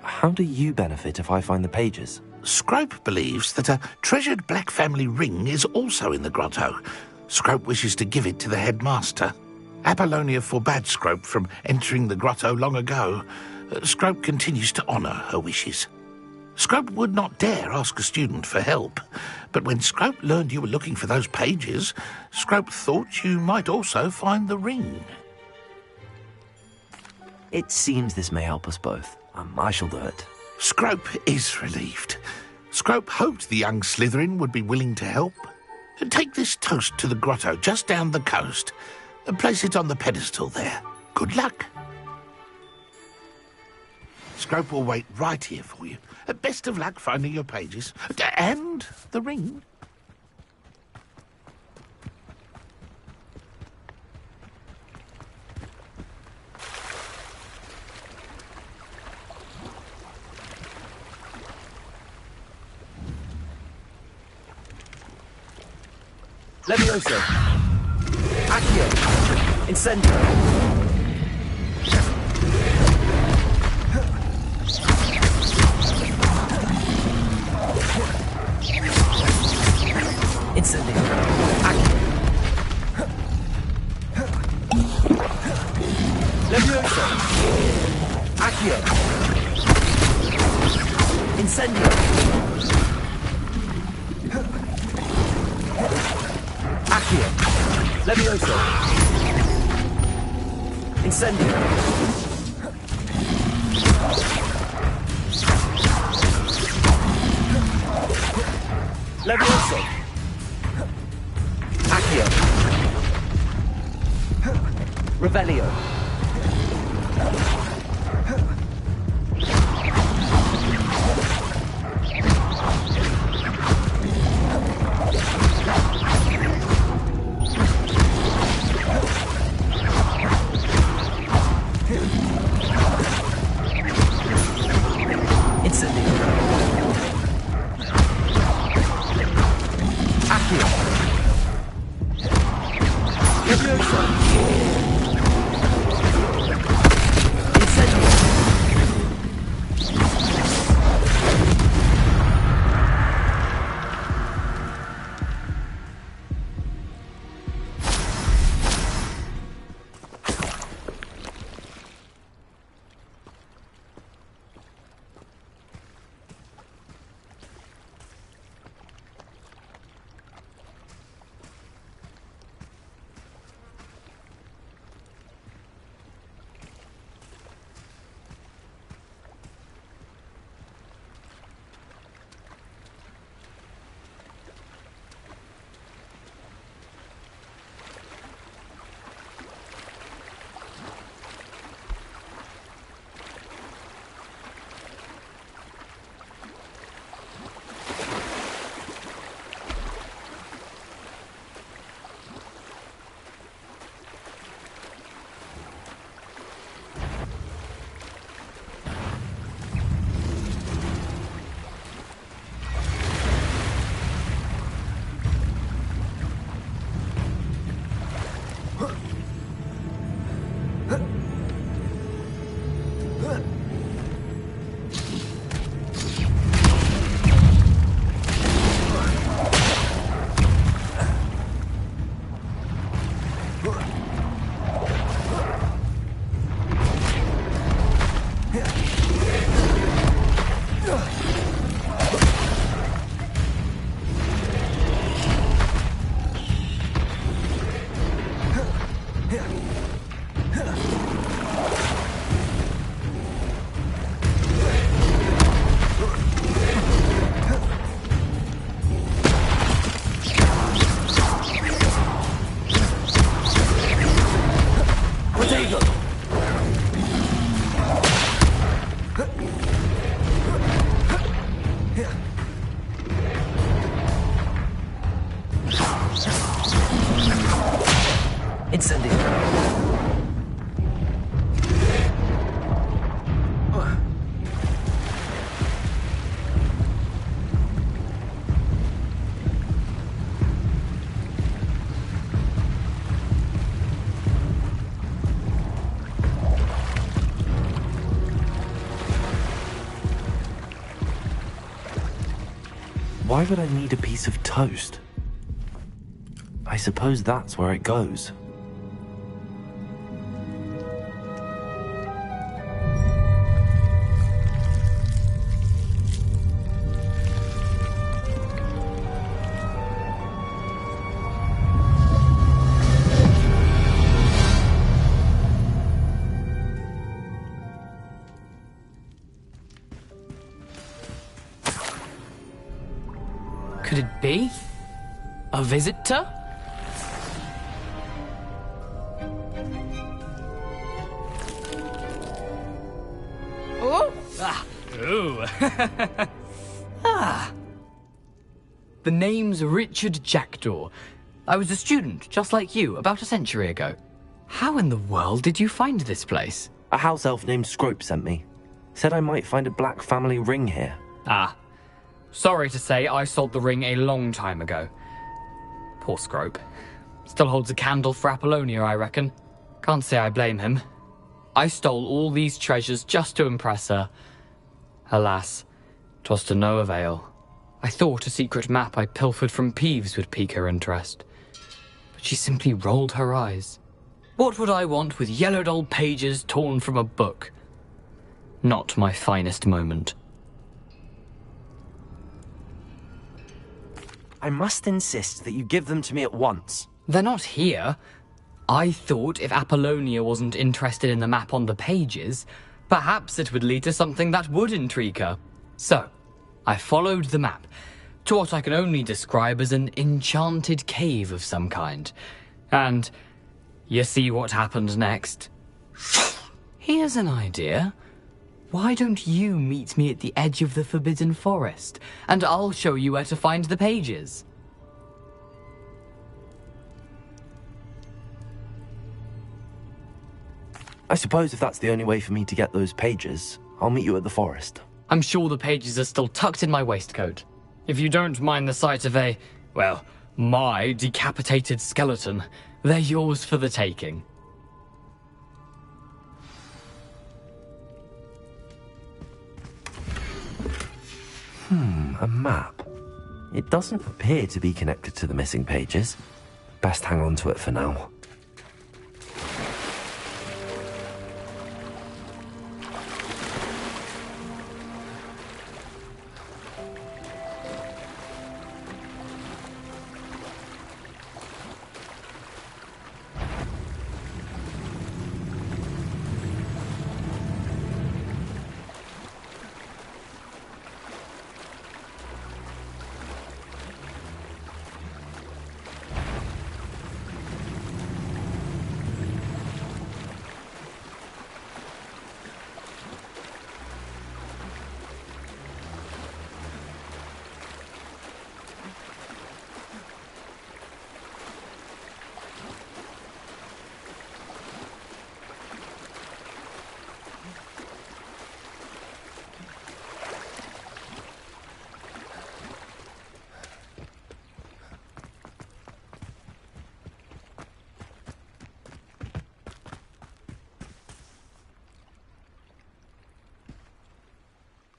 S2: how do you benefit if I find the pages?
S6: Scrope believes that a treasured Black family ring is also in the grotto. Scrope wishes to give it to the headmaster. Apollonia forbade Scrope from entering the grotto long ago. Scrope continues to honour her wishes. Scrope would not dare ask a student for help, but when Scrope learned you were looking for those pages, Scrope thought you might also find the ring.
S2: It seems this may help us both. I shall do it.
S6: Scrope is relieved. Scrope hoped the young Slytherin would be willing to help. Take this toast to the grotto just down the coast and place it on the pedestal there. Good luck. Scrope will wait right here for you. Best of luck finding your pages. And the ring.
S2: Levioso. Accio. Incendio. Incendio. Accio. Levioso. Accio. Incendio. Accio. Levioso. Incendio. Levioso. Accio. Revelio. Why would I need a piece of toast? I suppose that's where it goes.
S24: Could it be? A visitor? Oh! Ah! Ooh! Ah! The name's Richard Jackdaw. I was a student, just like you, about a century ago. How in the world did you find this place?
S2: A house elf named Scrope sent me. Said I might find a black family ring here.
S24: Ah. Sorry to say, I sold the ring a long time ago. Poor Scrope. Still holds a candle for Apollonia, I reckon. Can't say I blame him. I stole all these treasures just to impress her. Alas, 'twas to no avail. I thought a secret map I pilfered from Peeves would pique her interest. But she simply rolled her eyes. What would I want with yellowed old pages torn from a book? Not my finest moment.
S2: I must insist that you give them to me at once.
S24: They're not here. I thought if Apollonia wasn't interested in the map on the pages, perhaps it would lead to something that would intrigue her. So, I followed the map to what I can only describe as an enchanted cave of some kind. And you see what happened next? Here's an idea. Why don't you meet me at the edge of the Forbidden Forest, and I'll show you where to find the pages?
S2: I suppose if that's the only way for me to get those pages, I'll meet you at the forest.
S24: I'm sure the pages are still tucked in my waistcoat. If you don't mind the sight of my decapitated skeleton, they're yours for the taking.
S2: A map. It doesn't appear to be connected to the missing pages. Best hang on to it for now.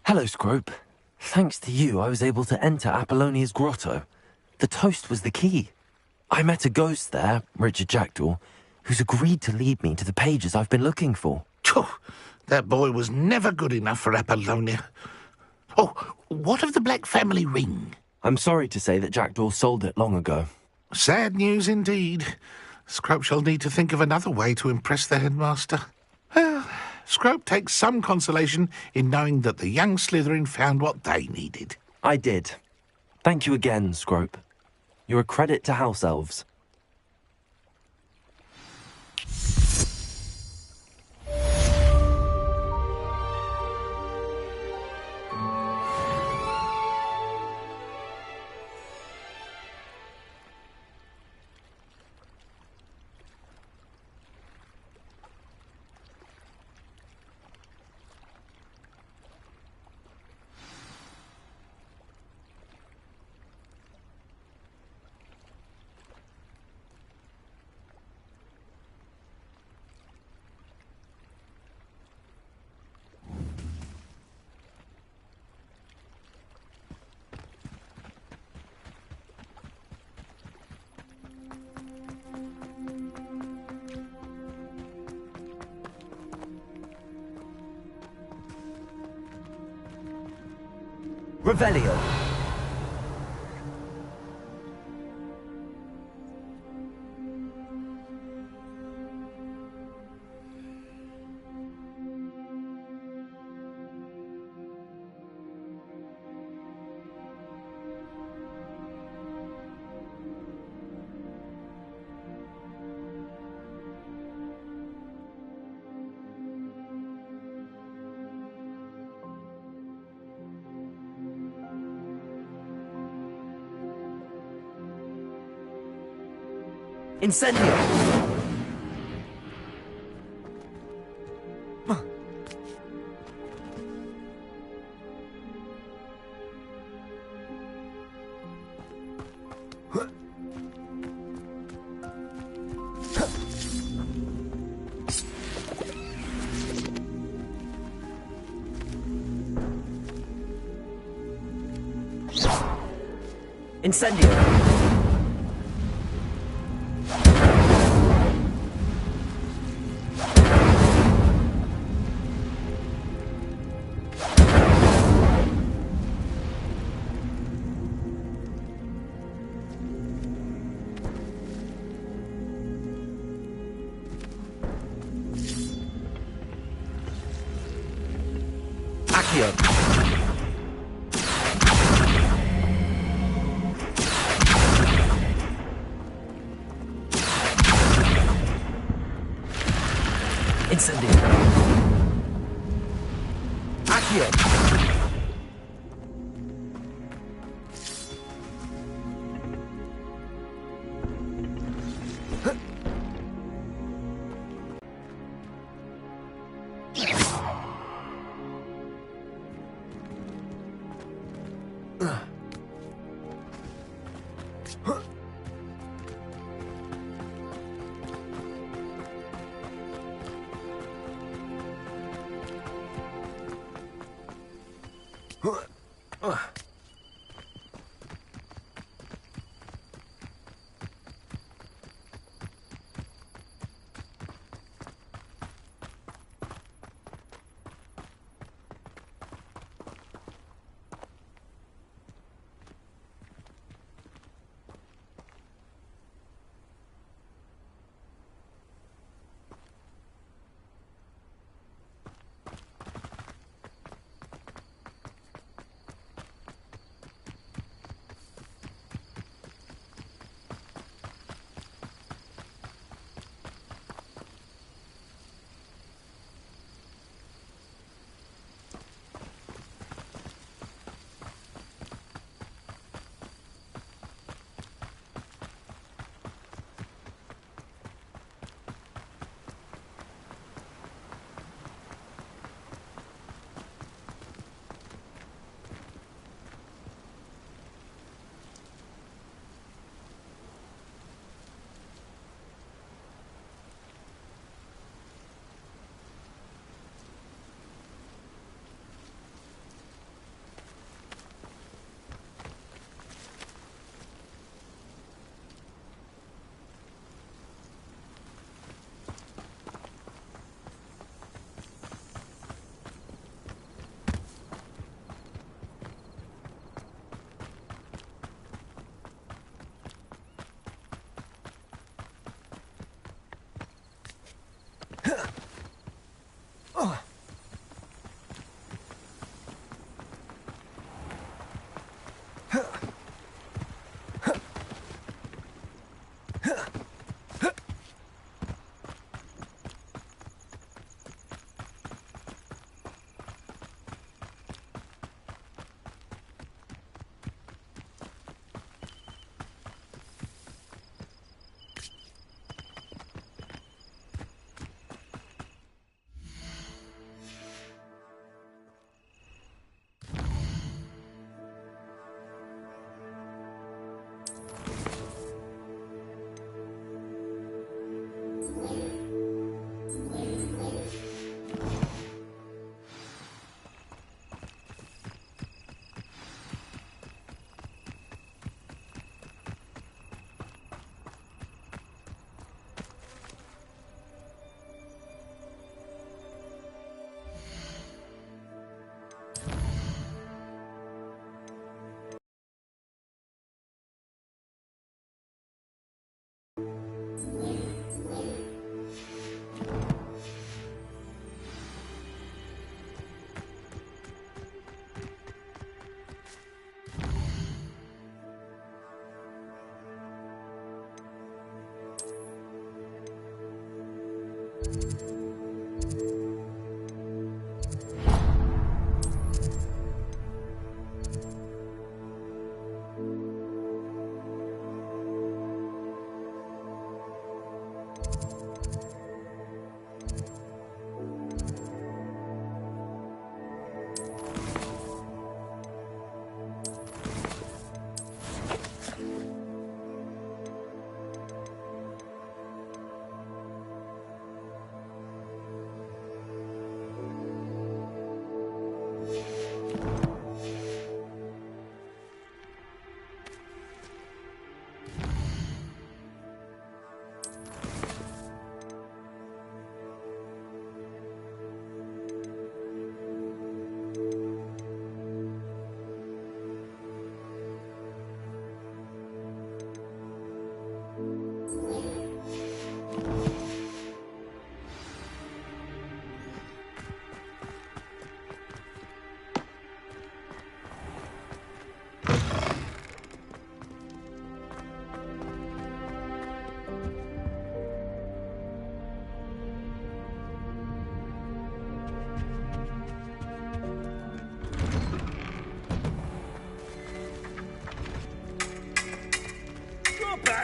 S2: Hello, Scrope. Thanks to you, I was able to enter Apollonia's grotto. The toast was the key. I met a ghost there, Richard Jackdaw, who's agreed to lead me to the pages I've been looking for.
S6: That boy was never good enough for Apollonia. Oh, what of the Black family ring?
S2: I'm sorry to say that Jackdaw sold it long ago.
S6: Sad news indeed. Scrope shall need to think of another way to impress the headmaster. Well, Scrope takes some consolation in knowing that the young Slytherin found what they needed.
S2: I did. Thank you again, Scrope. You're a credit to house elves. Revelio. Incendio! Incendio! Incendio. Accio.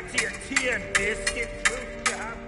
S16: Got your tea and biscuits. Will you have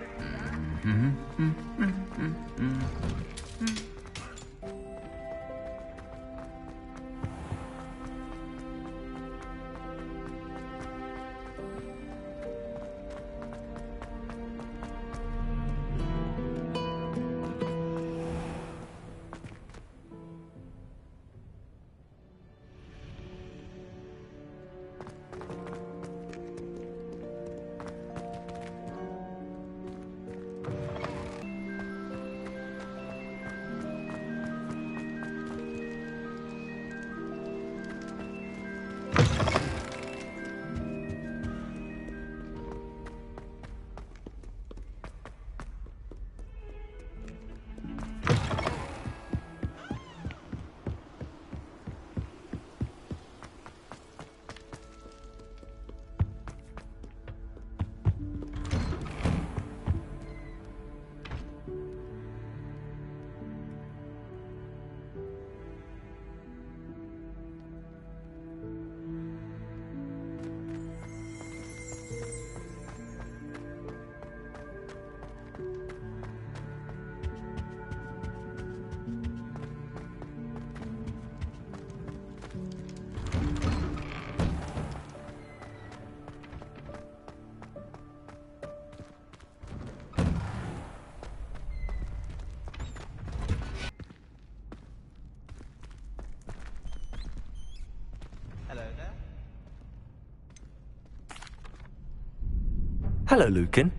S2: Hello, Lucan.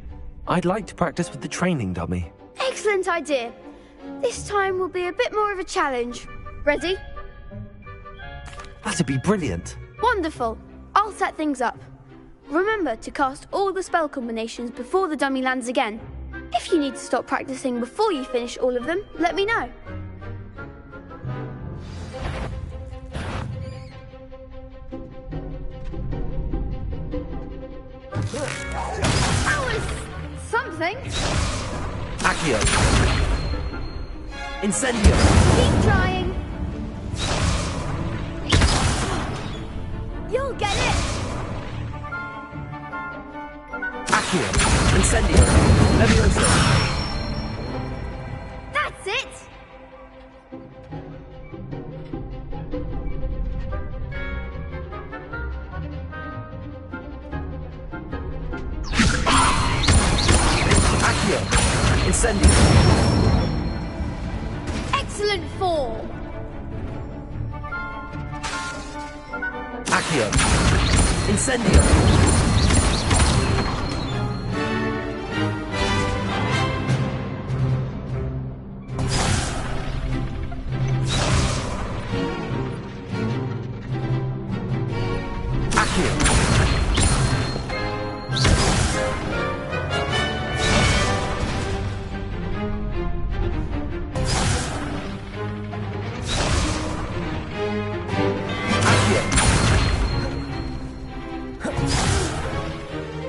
S2: I'd like to practice with the training dummy.
S7: Excellent idea. This time will be a bit more of a challenge. Ready?
S2: That'd be brilliant.
S7: Wonderful. I'll set things up. Remember to cast all the spell combinations before the dummy lands again. If you need to stop practicing before you finish all of them, let me know. That was something.
S2: Accio. Incendio.
S7: Keep trying. You'll get it.
S2: Accio. Incendio. Levioso.
S7: That's it.
S2: Accio. Incendio.
S7: Excellent form.
S2: Accio. Incendio.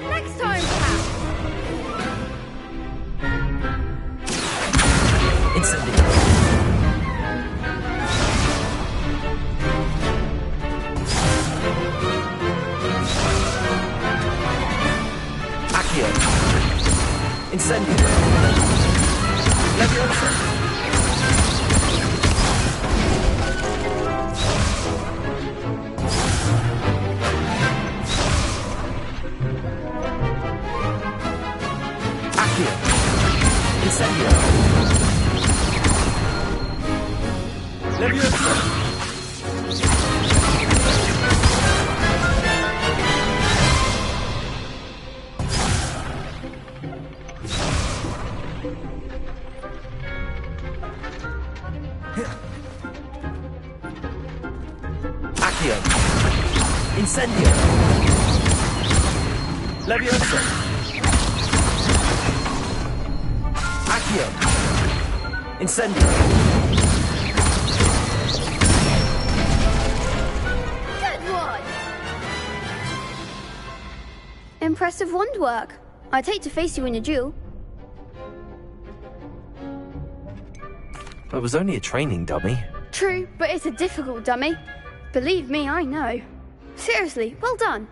S7: Next time, perhaps.
S2: Incendio. Accio. Incendio. Levioso. Accio. Incendio. Levioso. Accio. Incendio. Levioso. Accio. Incendio.
S7: Good one. Impressive wand work. I'd hate to face you in a duel.
S2: It was only a training dummy.
S7: True, but it's a difficult dummy. Believe me, I know. Seriously, well done.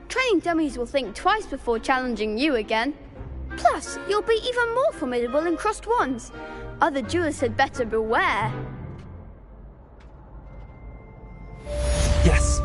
S7: Training dummies will think twice before challenging you again. Plus, you'll be even more formidable in crossed wands. Other duelists had better beware.
S2: Yes.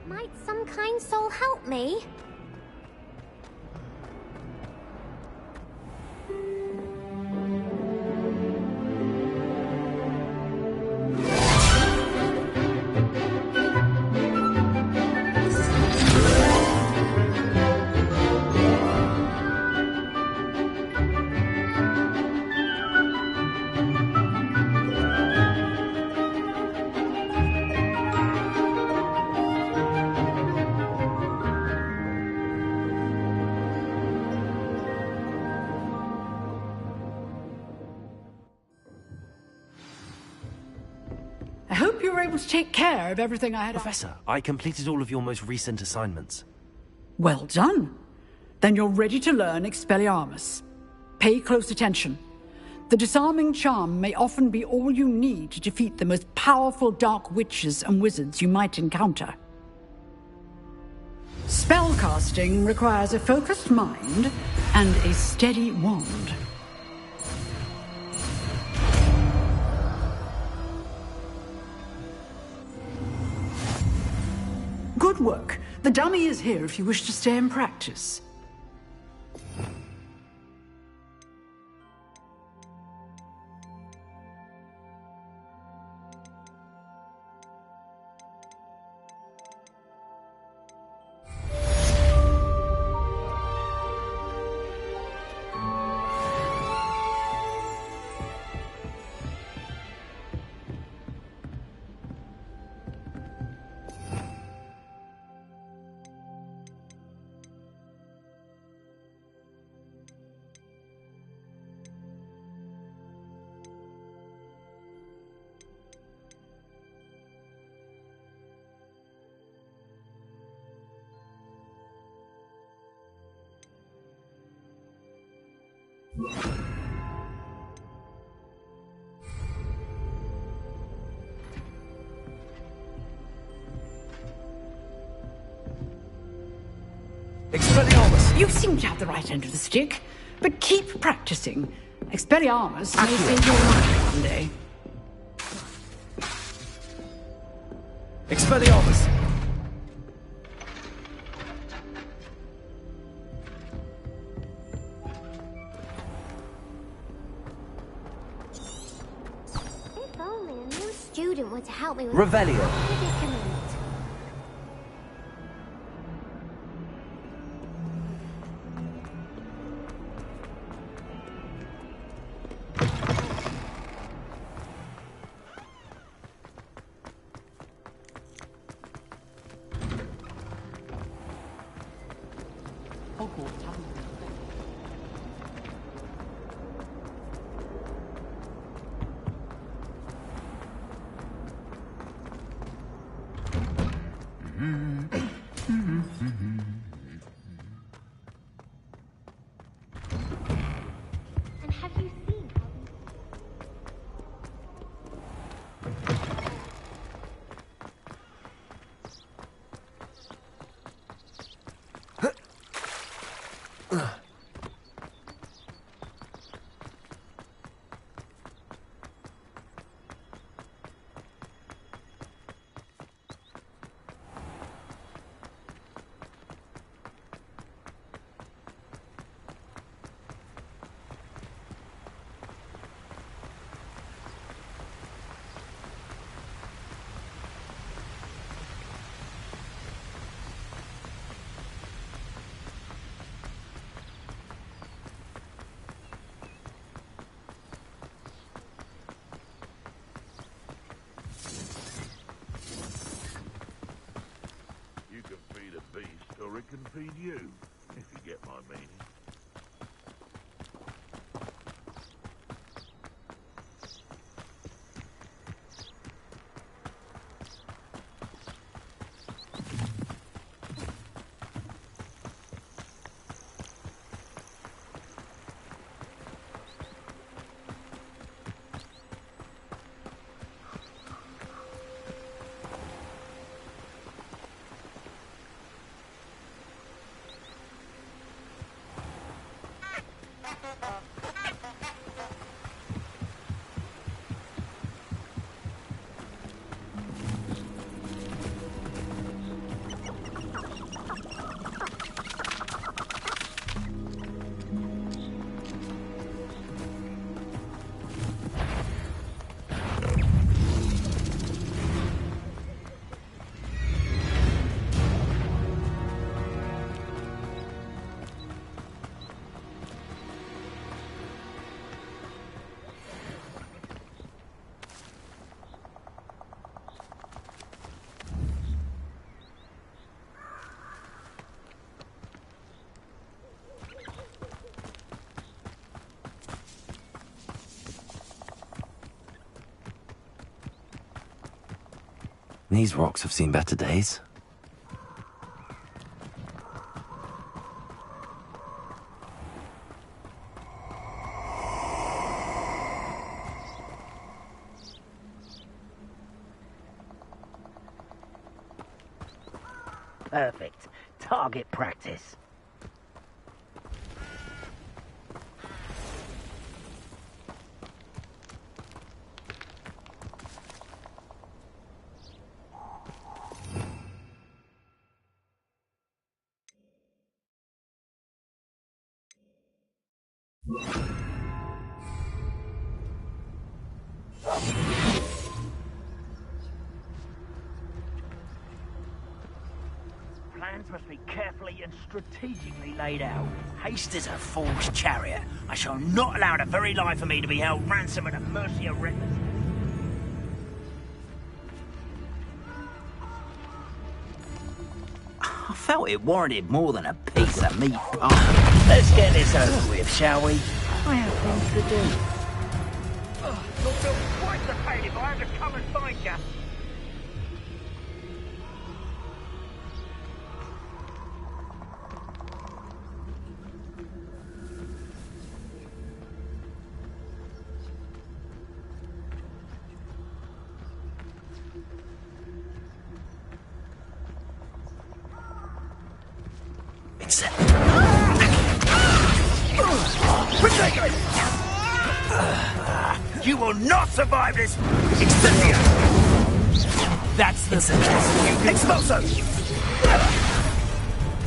S5: Might some kind soul help me?
S10: I hope you were able to take care of everything I had.
S2: Professor, I completed all of your most recent assignments.
S10: Well done. Then you're ready to learn Expelliarmus. Pay close attention. The disarming charm may often be all you need to defeat the most powerful dark witches and wizards you might encounter. Spellcasting requires a focused mind and a steady wand. Good work. The dummy is here if you wish to stay and practice. Expelliarmus! You seem to have the right end of the stick, but keep practicing. Expelliarmus may save your life one day.
S2: Expelliarmus!
S5: If only a new student were to help me with
S2: Revelio.
S5: predicament. And have you seen how
S16: feed you, if you get my meaning.
S2: These rocks have seen better days.
S11: Perfect. Target practice. Plans must be carefully and strategically laid out. Haste is a fool's chariot. I shall not allow the very life of me to be held ransom at the mercy of recklessness. I felt it warranted more than a piece of meat pie. Let's get this over with, shall we? I have things to do. You'll feel quite the pain if I have to come and find you. You will not survive this! Excelsior! That's the best! Expulso!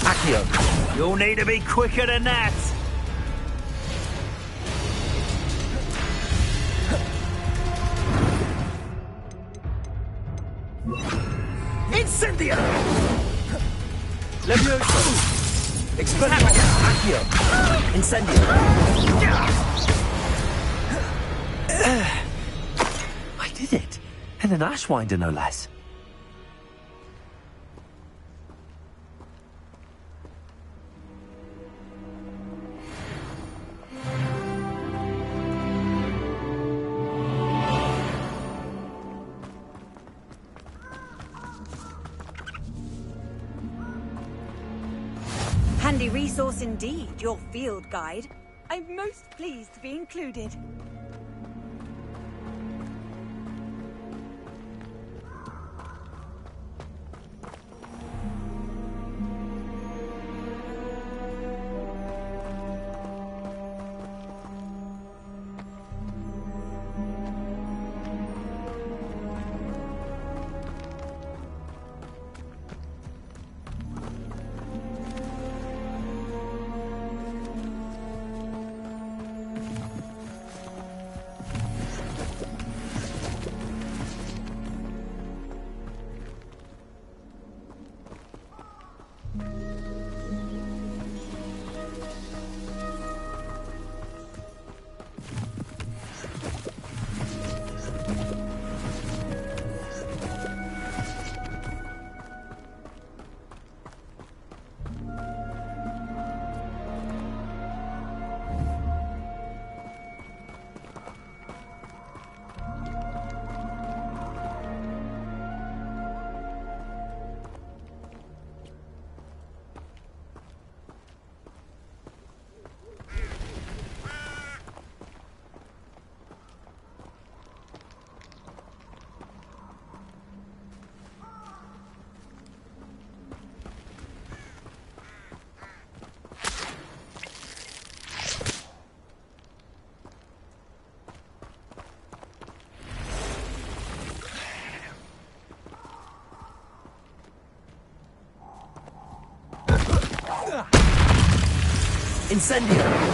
S11: Accio! You'll need to be quicker than that! Incendio! Levioso! Expelliarmus! Accio! Incendio!
S2: I did it. And an Ashwinder, no less.
S12: Handy resource indeed, your field guide. I'm most pleased to be included.
S2: Incendio!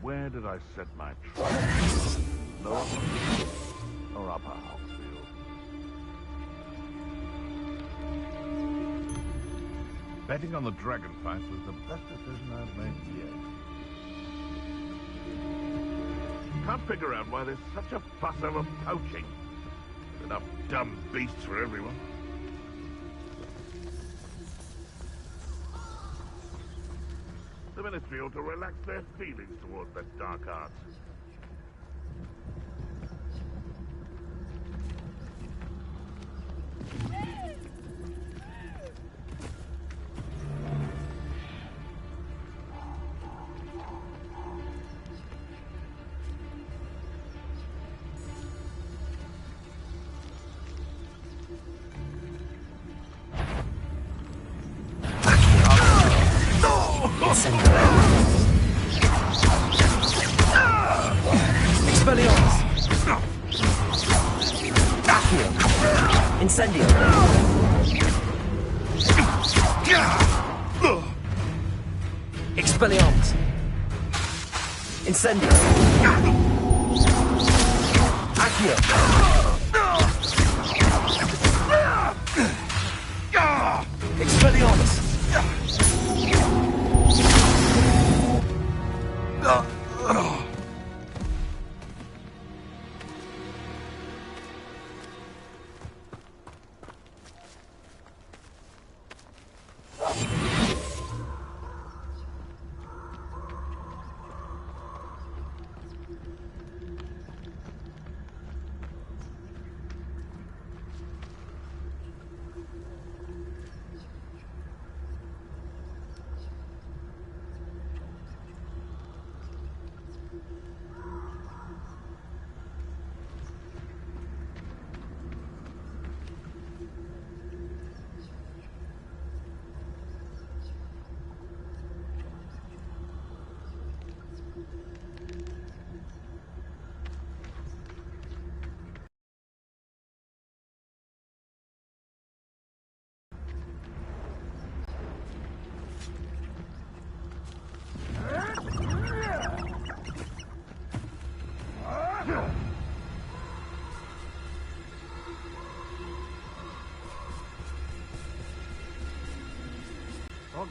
S16: Where did I set my trap? Lower or upper Hogsfield? Betting on the dragonflies was the best decision I've made yet. Can't figure out why there's such a fuss over poaching. There's enough dumb beasts for everyone. The Ministry ought to relax their feelings towards that dark art.
S2: Incendio! Expelliarmus! Incendio! Accio! Expelliarmus!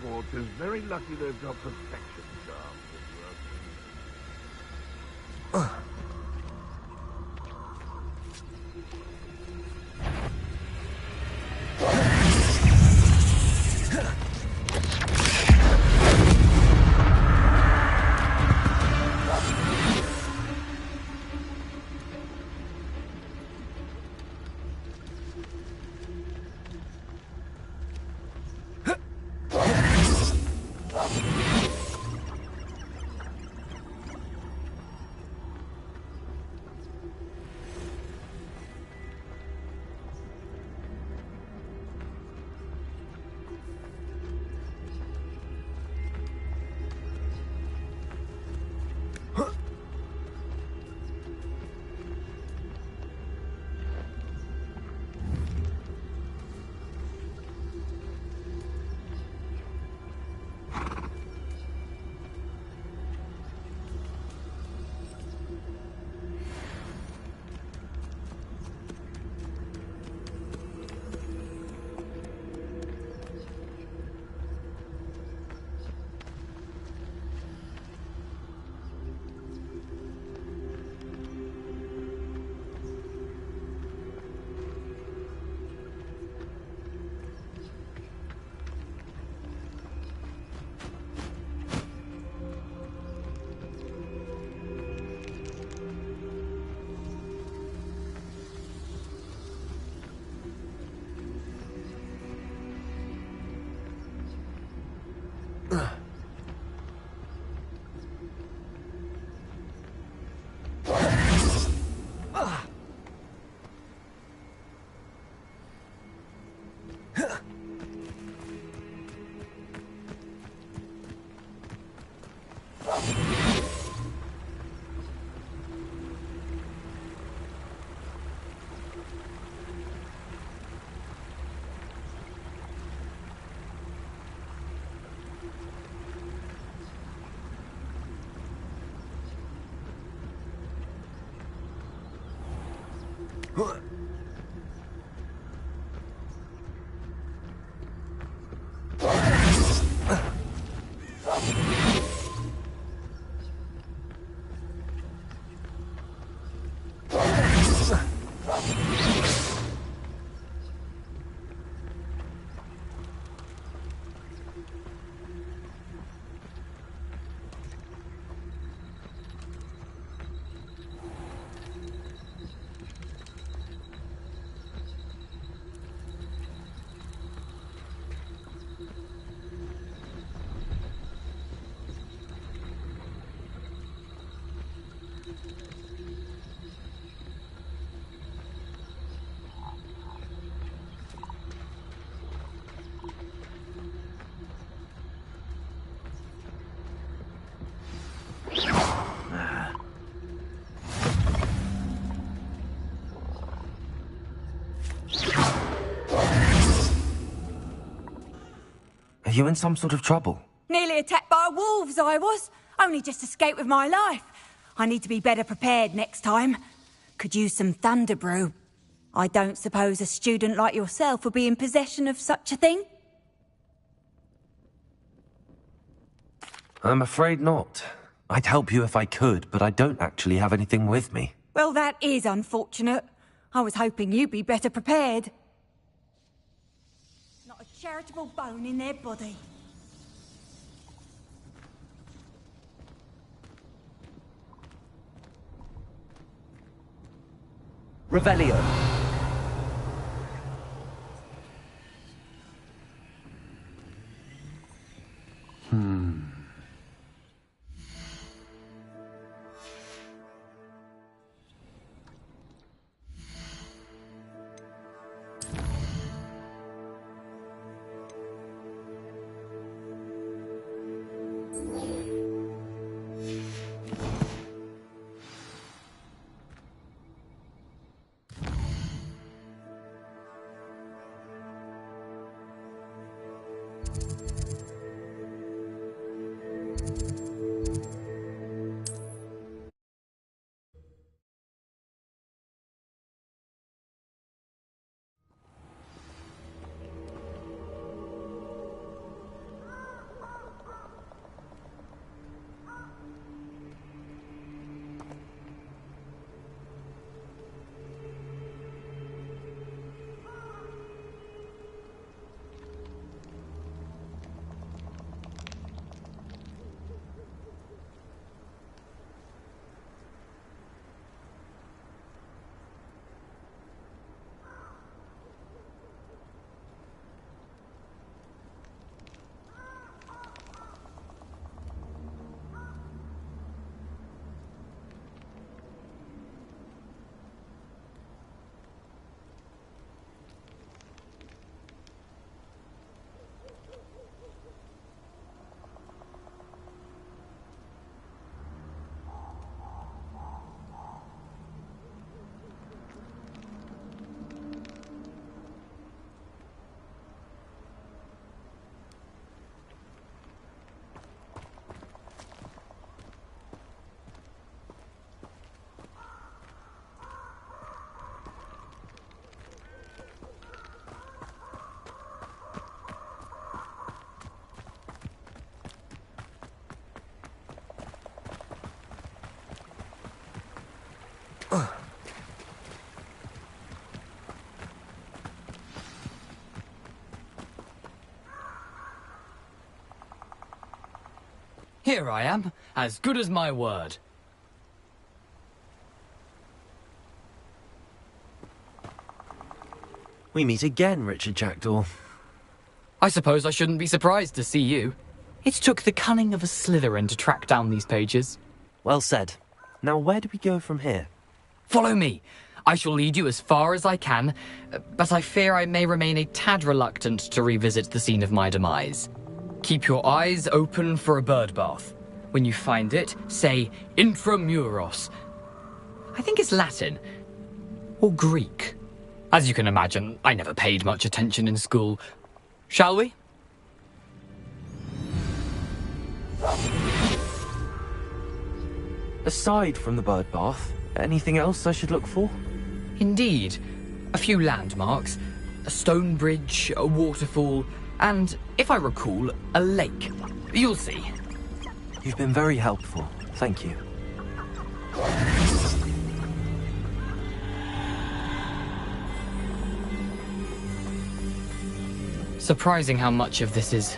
S16: Hogwarts is very lucky they've got protection charms.
S2: Are you in some sort of trouble?
S12: Nearly attacked by wolves, I was. Only just escaped with my life. I need to be better prepared next time. Could use some thunder brew. I don't suppose a student like yourself would be in possession of such a thing?
S2: I'm afraid not. I'd help you if I could, but I don't actually have anything with me.
S12: Well, that is unfortunate. I was hoping you'd be better prepared. Not a charitable bone in their body.
S11: Revelio.
S24: Here I am, as good as my word.
S2: We meet again, Richard Jackdaw.
S24: I suppose I shouldn't be surprised to see you. It took the cunning of a Slytherin to track down these pages.
S2: Well said. Now where do we go from here?
S24: Follow me. I shall lead you as far as I can, but I fear I may remain a tad reluctant to revisit the scene of my demise. Keep your eyes open for a bird bath. When you find it, say intramuros. I think it's Latin. Or Greek. As you can imagine, I never paid much attention in school. Shall we?
S2: Aside from the bird bath, anything else I should look for?
S24: Indeed. A few landmarks, a stone bridge, a waterfall, and, if I recall, a lake. You'll see.
S2: You've been very helpful. Thank you.
S24: Surprising how much of this is,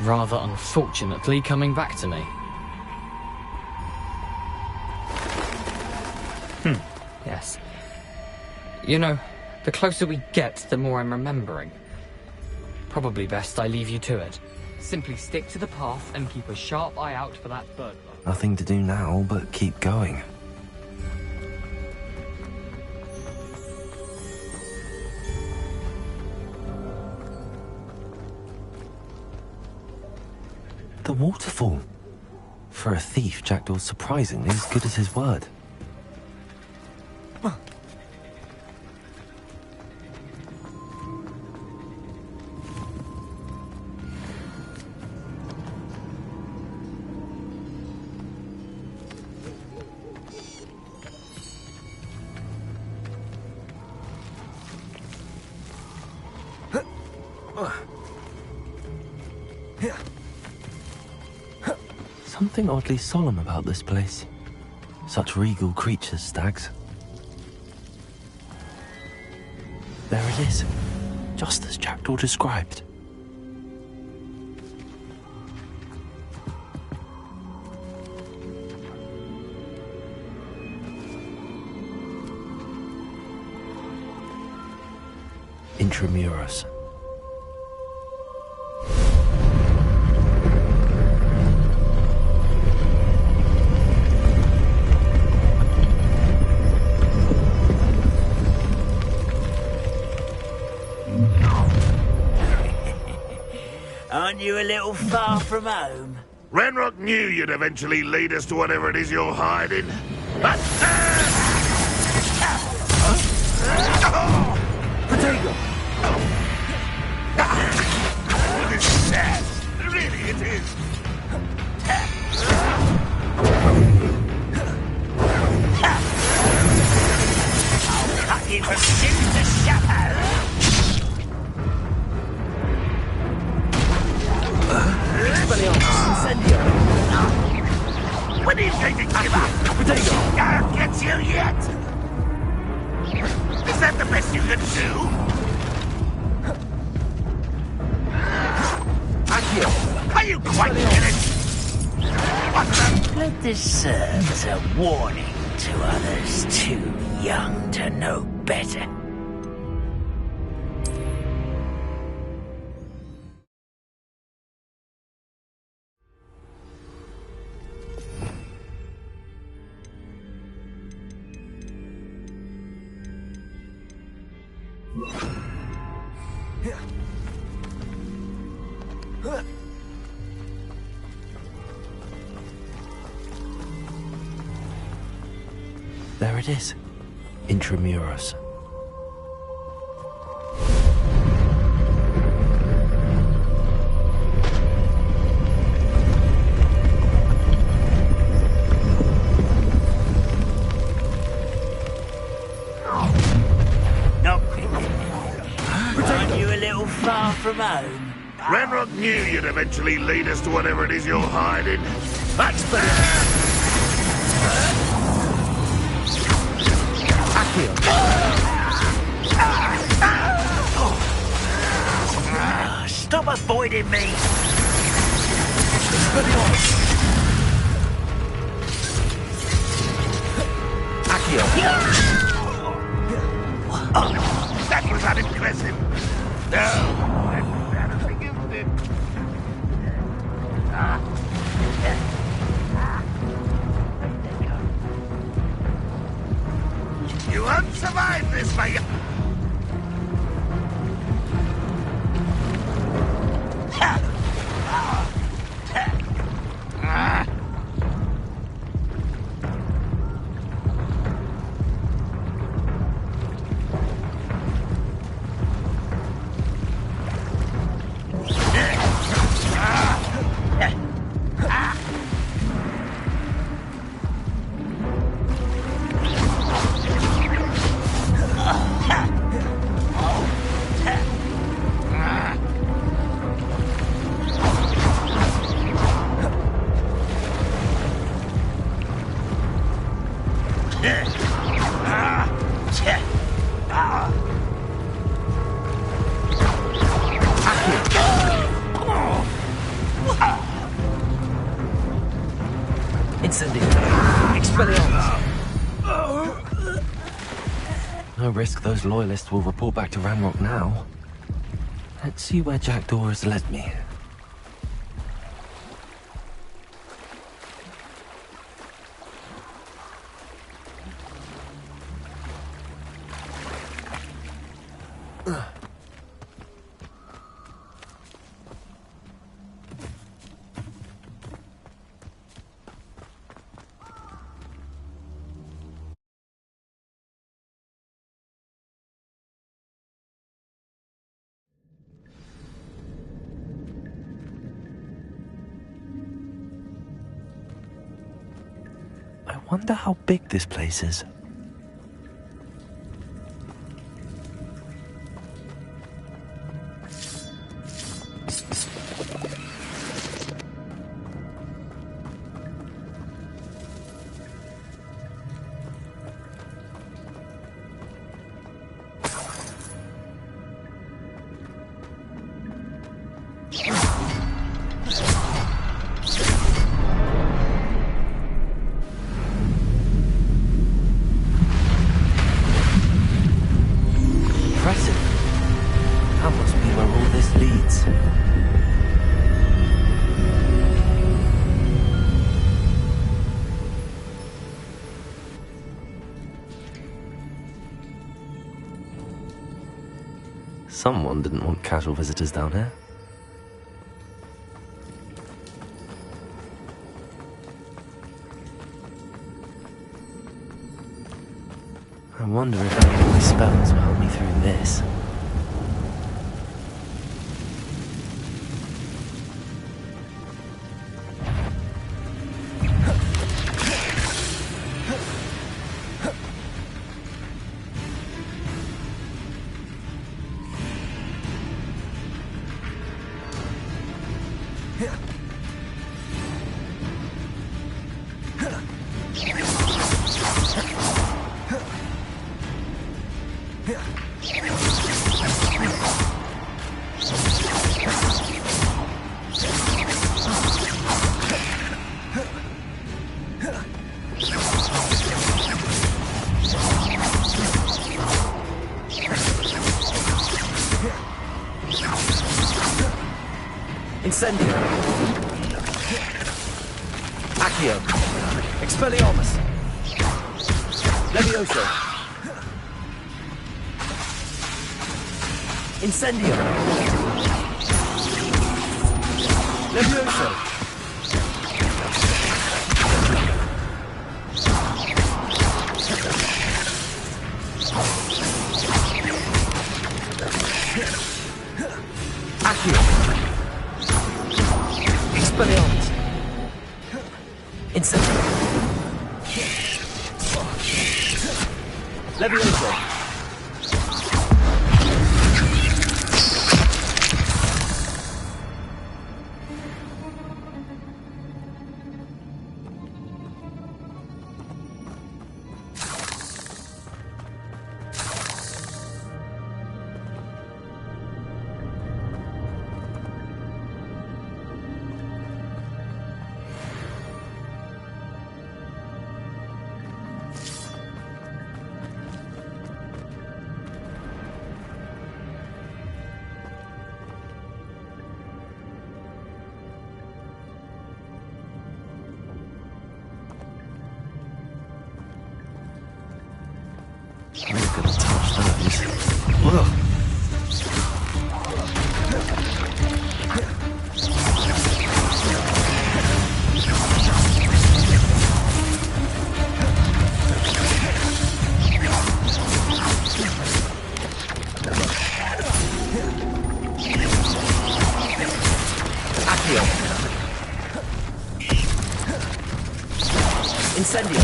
S24: rather unfortunately, coming back to me. Yes. You know, the closer we get, the more I'm remembering. Probably best I leave you to it. Simply stick to the path and keep a sharp eye out for that bird bath.
S2: Nothing to do now but keep going. The waterfall. For a thief, Jackdaw's surprisingly as good as his word. Something oddly solemn about this place. Such regal creatures, stags. There it is, just as Jackdaw described. Intramuros.
S11: Aren't you a little far from home?
S16: Ranrock knew you'd eventually lead us to whatever it is you're hiding.
S11: Potato!
S16: This is sad. Really, it is.
S11: I'll cut you from skin to shadow!
S16: When are you going to give up?
S11: Potato!
S16: I'll get you yet! Is that the best you can do? Are you quite finished?
S11: Let this serve as a warning to others too young to know better.
S2: There it is, Intramuros.
S11: Aren't you a little far from home?
S16: Ranrock knew you'd eventually lead us to whatever it is you're hiding. That's better!
S11: Stop avoiding me!
S6: You won't survive this, my young...
S2: No risk those loyalists will report back to Ranrock now. Let's see where Jackdaw has led me. I wonder how big this place is. Someone didn't want casual visitors down here. I wonder if any of my spells will help me through this. Incendio. Accio. Expelliarmus. Levioso. Incendio. Levioso. Accio. Expelliarmus. Incendio. Levioso. I'm not gonna touch those. Ugh.
S23: Incendio.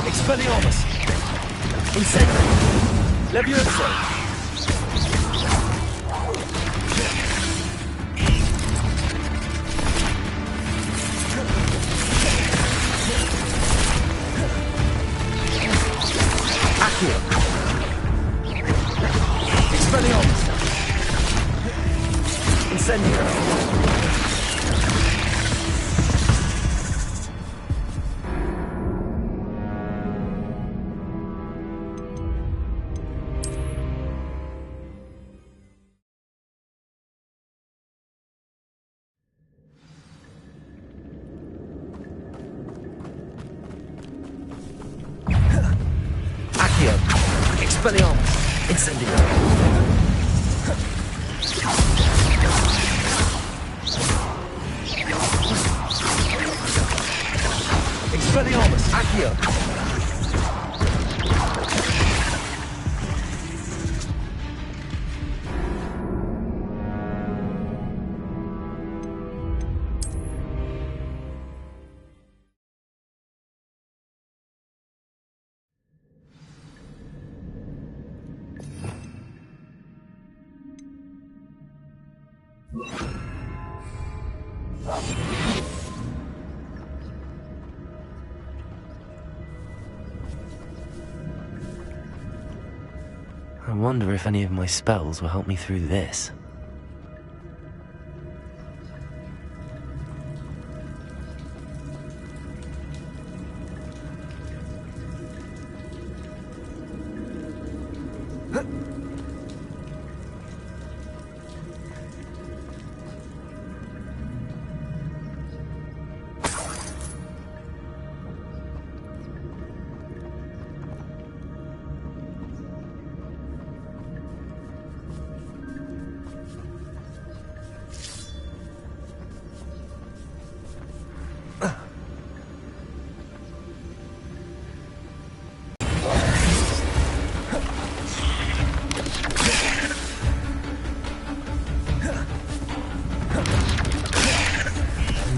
S11: Expelliarmus. Incendio. Levioso. Expelliarmus. Incendio. Expelliarmus. Incendio. Expelliarmus. Accio.
S2: I wonder if any of my spells will help me through this.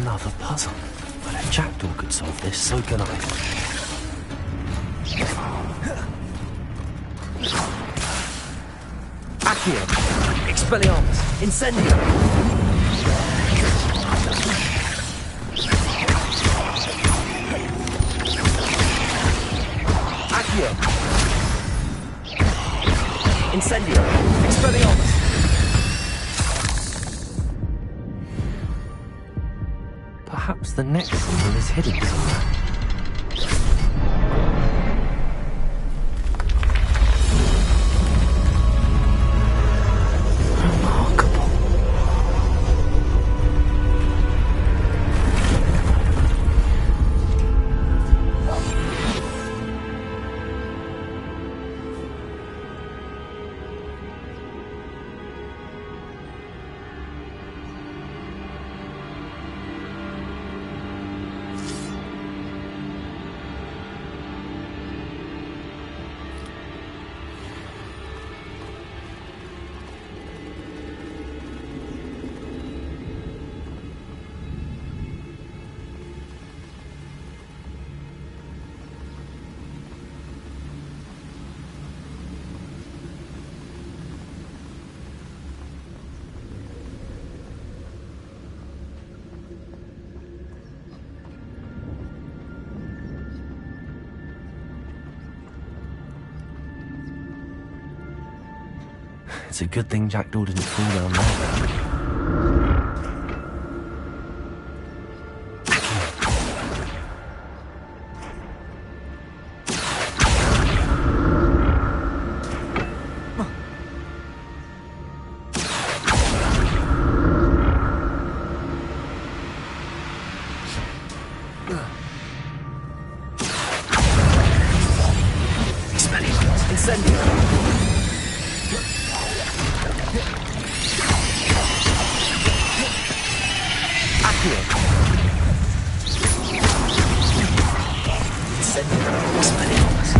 S2: Another puzzle. But if Jackdaw could solve this, so can I.
S11: Accio. Expelliarmus. Incendio. Accio. Incendio. Expelliarmus.
S2: Perhaps the next symbol is hidden somewhere. It's a good thing Jackdaw didn't fall down there. Incendio. Accio. Incendio. Expelliarmus.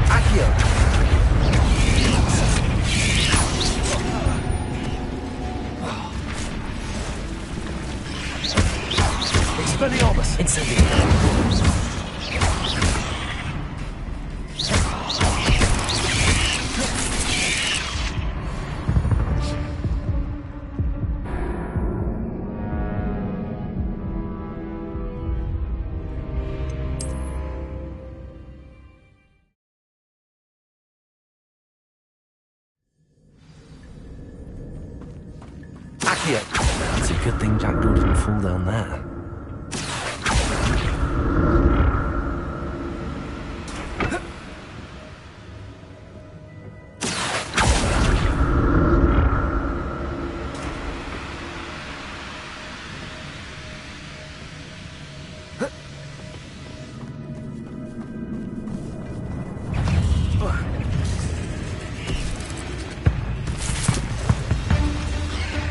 S2: Accio. Expelliarmus. Incendio. It's a good thing Jackdaw didn't fall down there.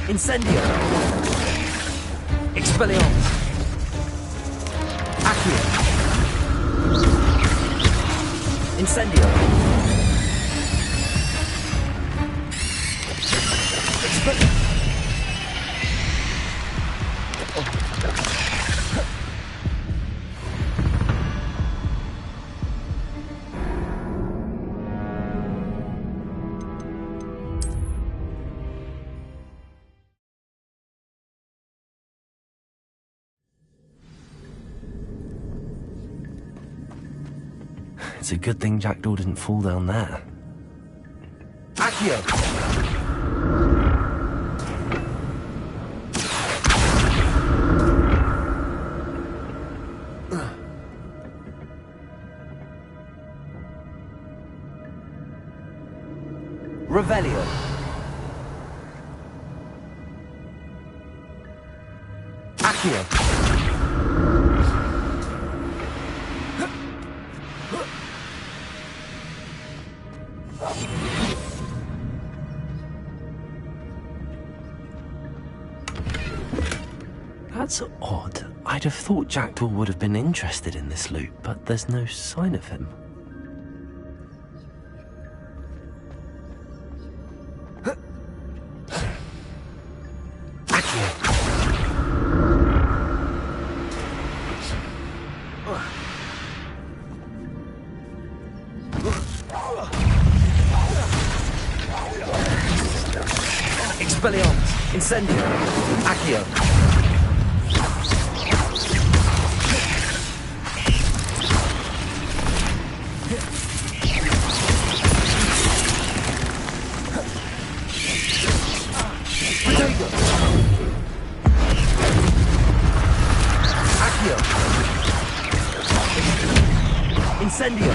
S2: Incendio. Expelliarmus. Accio. Incendio. It's a good thing Jackdaw didn't fall down there. Accio! Revelio. Accio. That's odd. I'd have thought Jackdaw would have been interested in this loot, but there's no sign of him. Expelliarmus. Incendio. Accio. Incendio!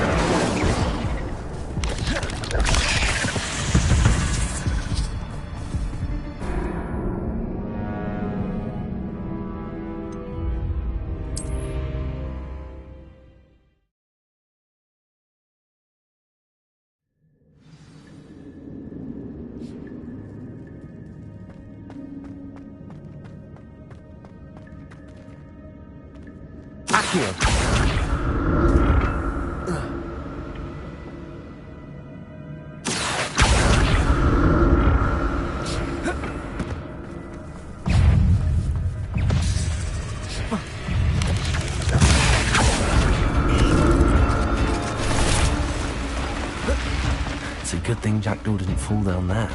S2: Accio! Good thing Jackdaw didn't fall down there.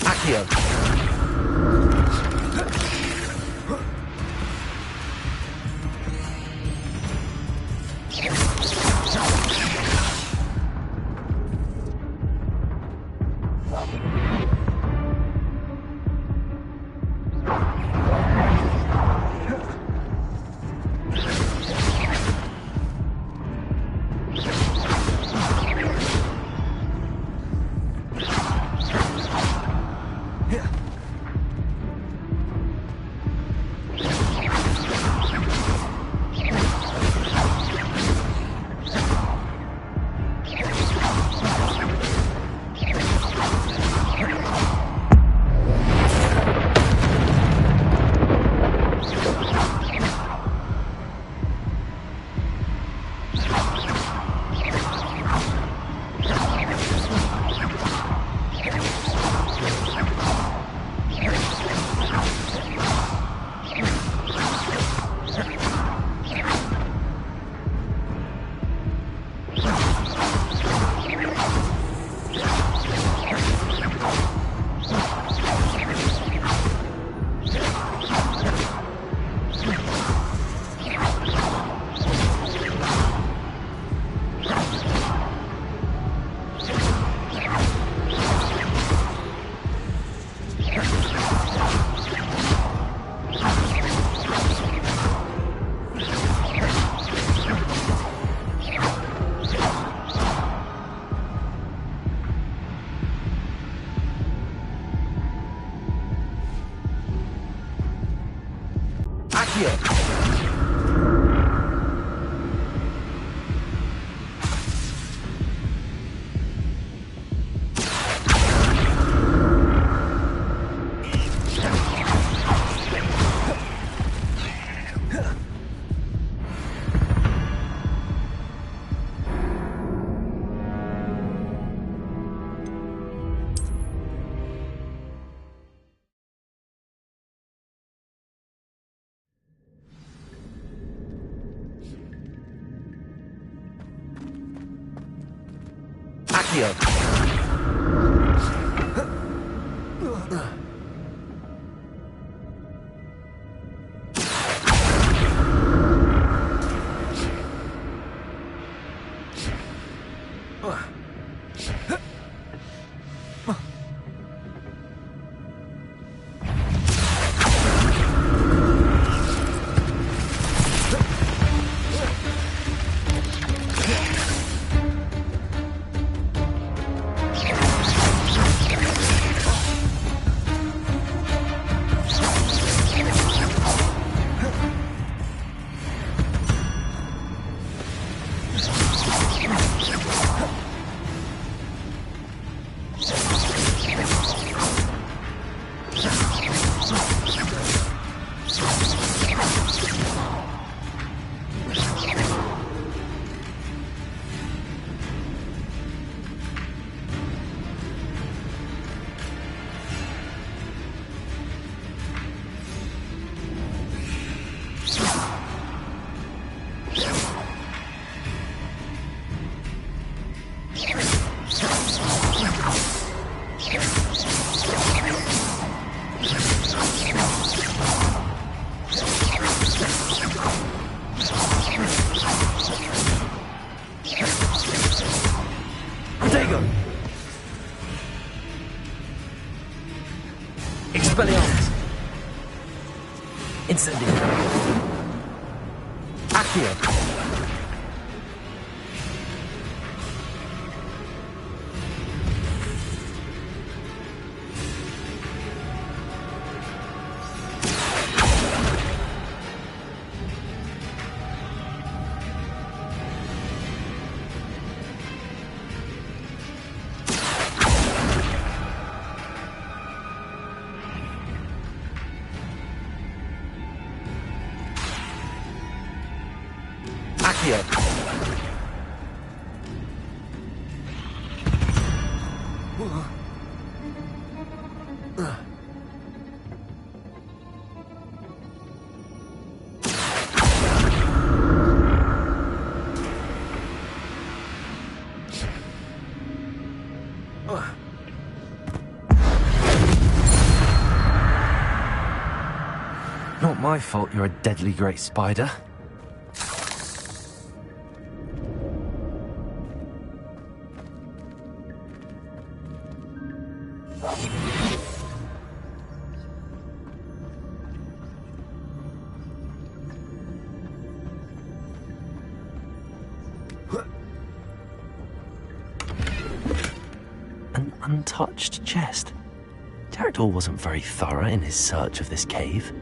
S2: Accio. Accio! Expelliarmus! Incendio! Accio! Not my fault you're a deadly great spider. An untouched chest. Jaredor wasn't very thorough in his search of this cave.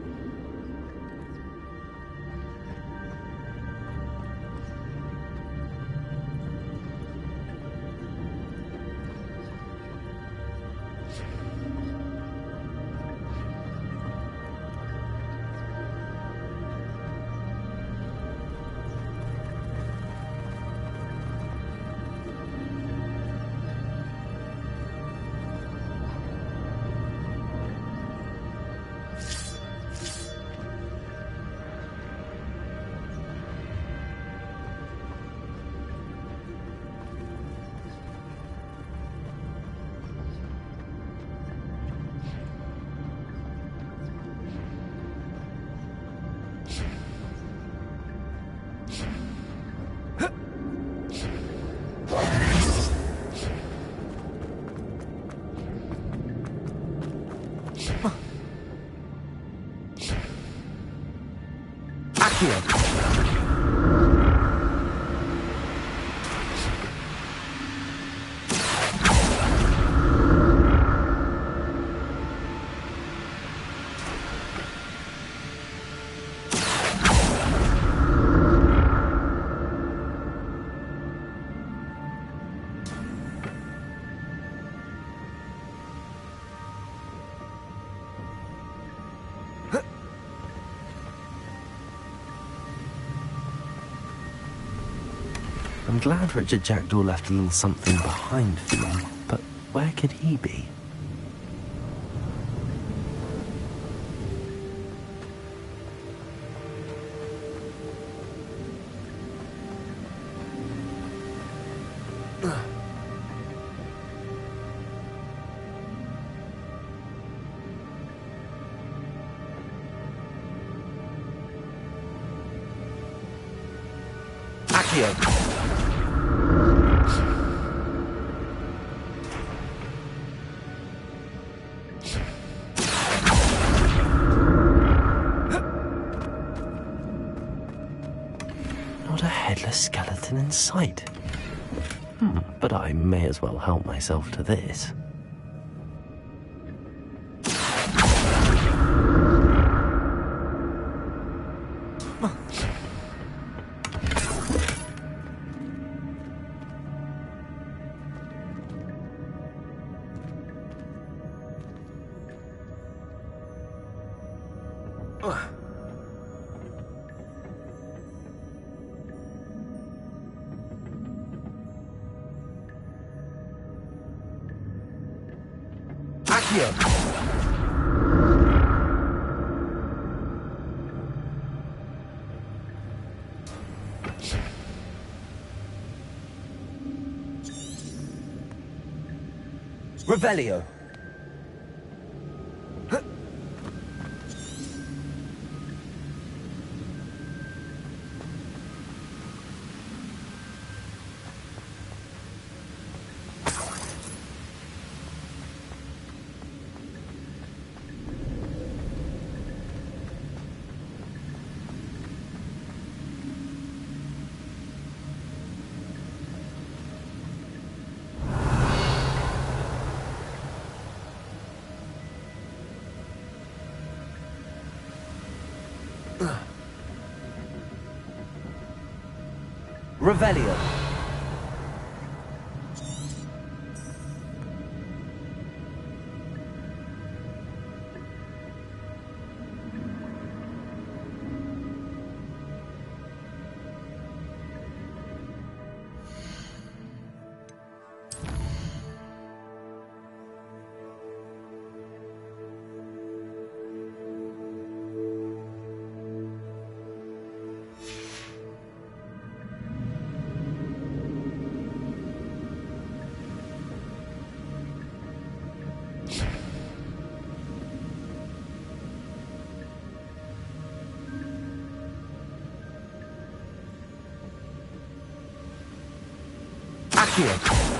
S2: I'm glad Richard Jackdaw left a little something behind for me, but where could he be? Accio! Not a headless skeleton in sight. But I may as well help myself to this. Revelio. Revelio. Accio.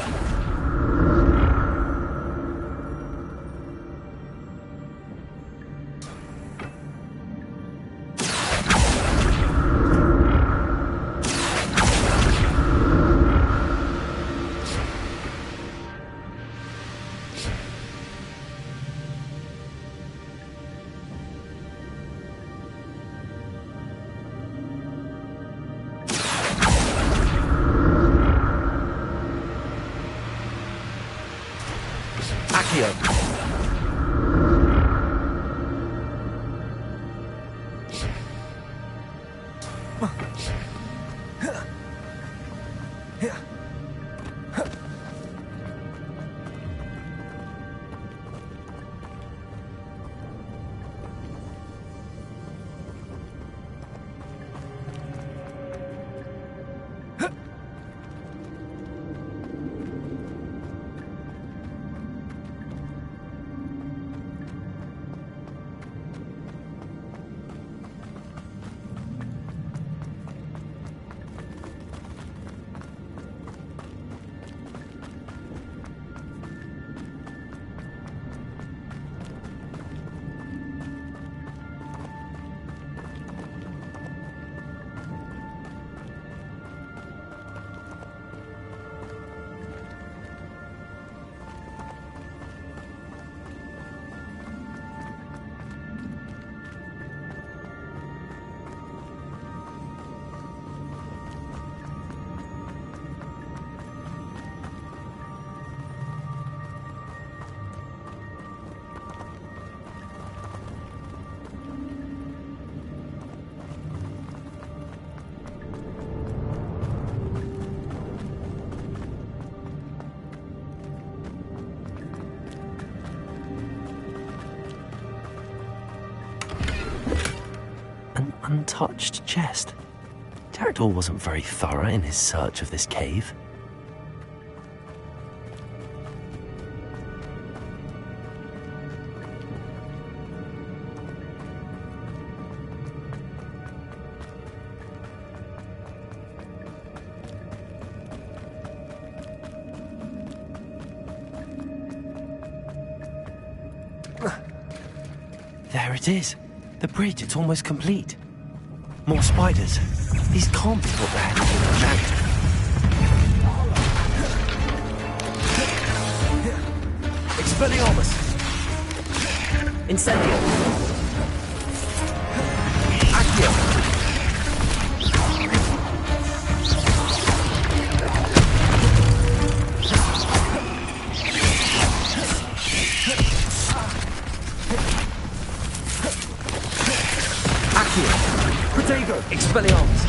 S2: Untouched chest. Jaredor wasn't very thorough in his search of this cave. There it is. The bridge, it's almost complete. More spiders. These can't be what they're headed for the jacket. Expelliarmus! Incendio! Accio! Accio! Protego! Expelliarmus!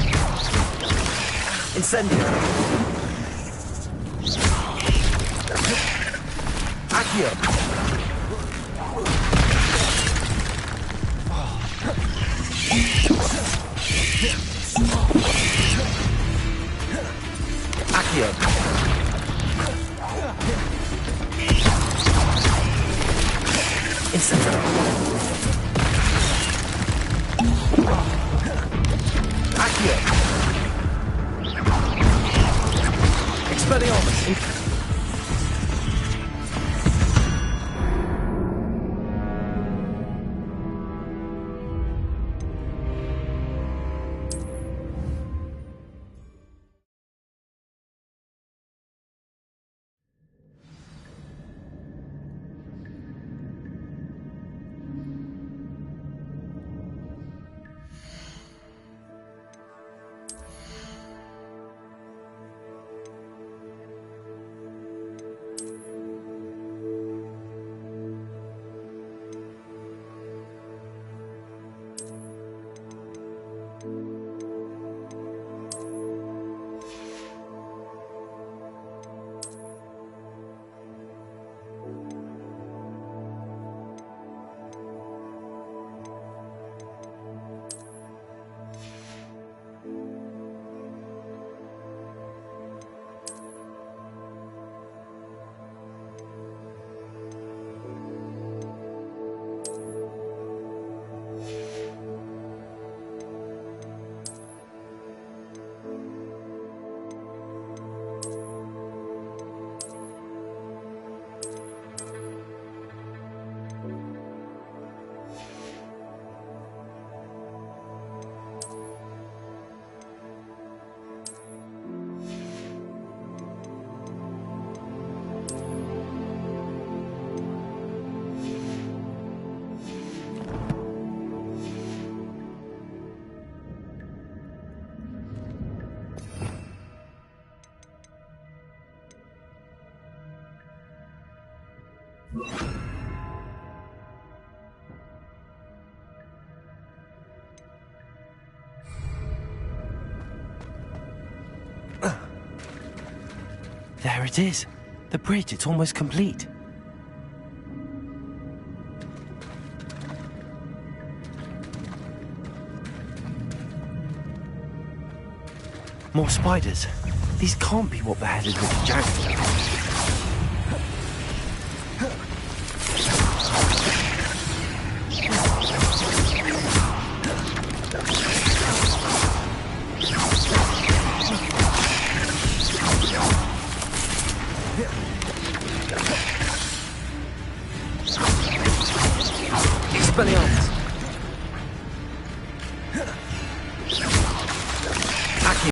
S2: Incendio! Accio! Accio! Incendio! Accio! Expelliarmus! There it is. The bridge, it's almost complete. More spiders. These can't be what they're headed with the jacket. Expelliarmus!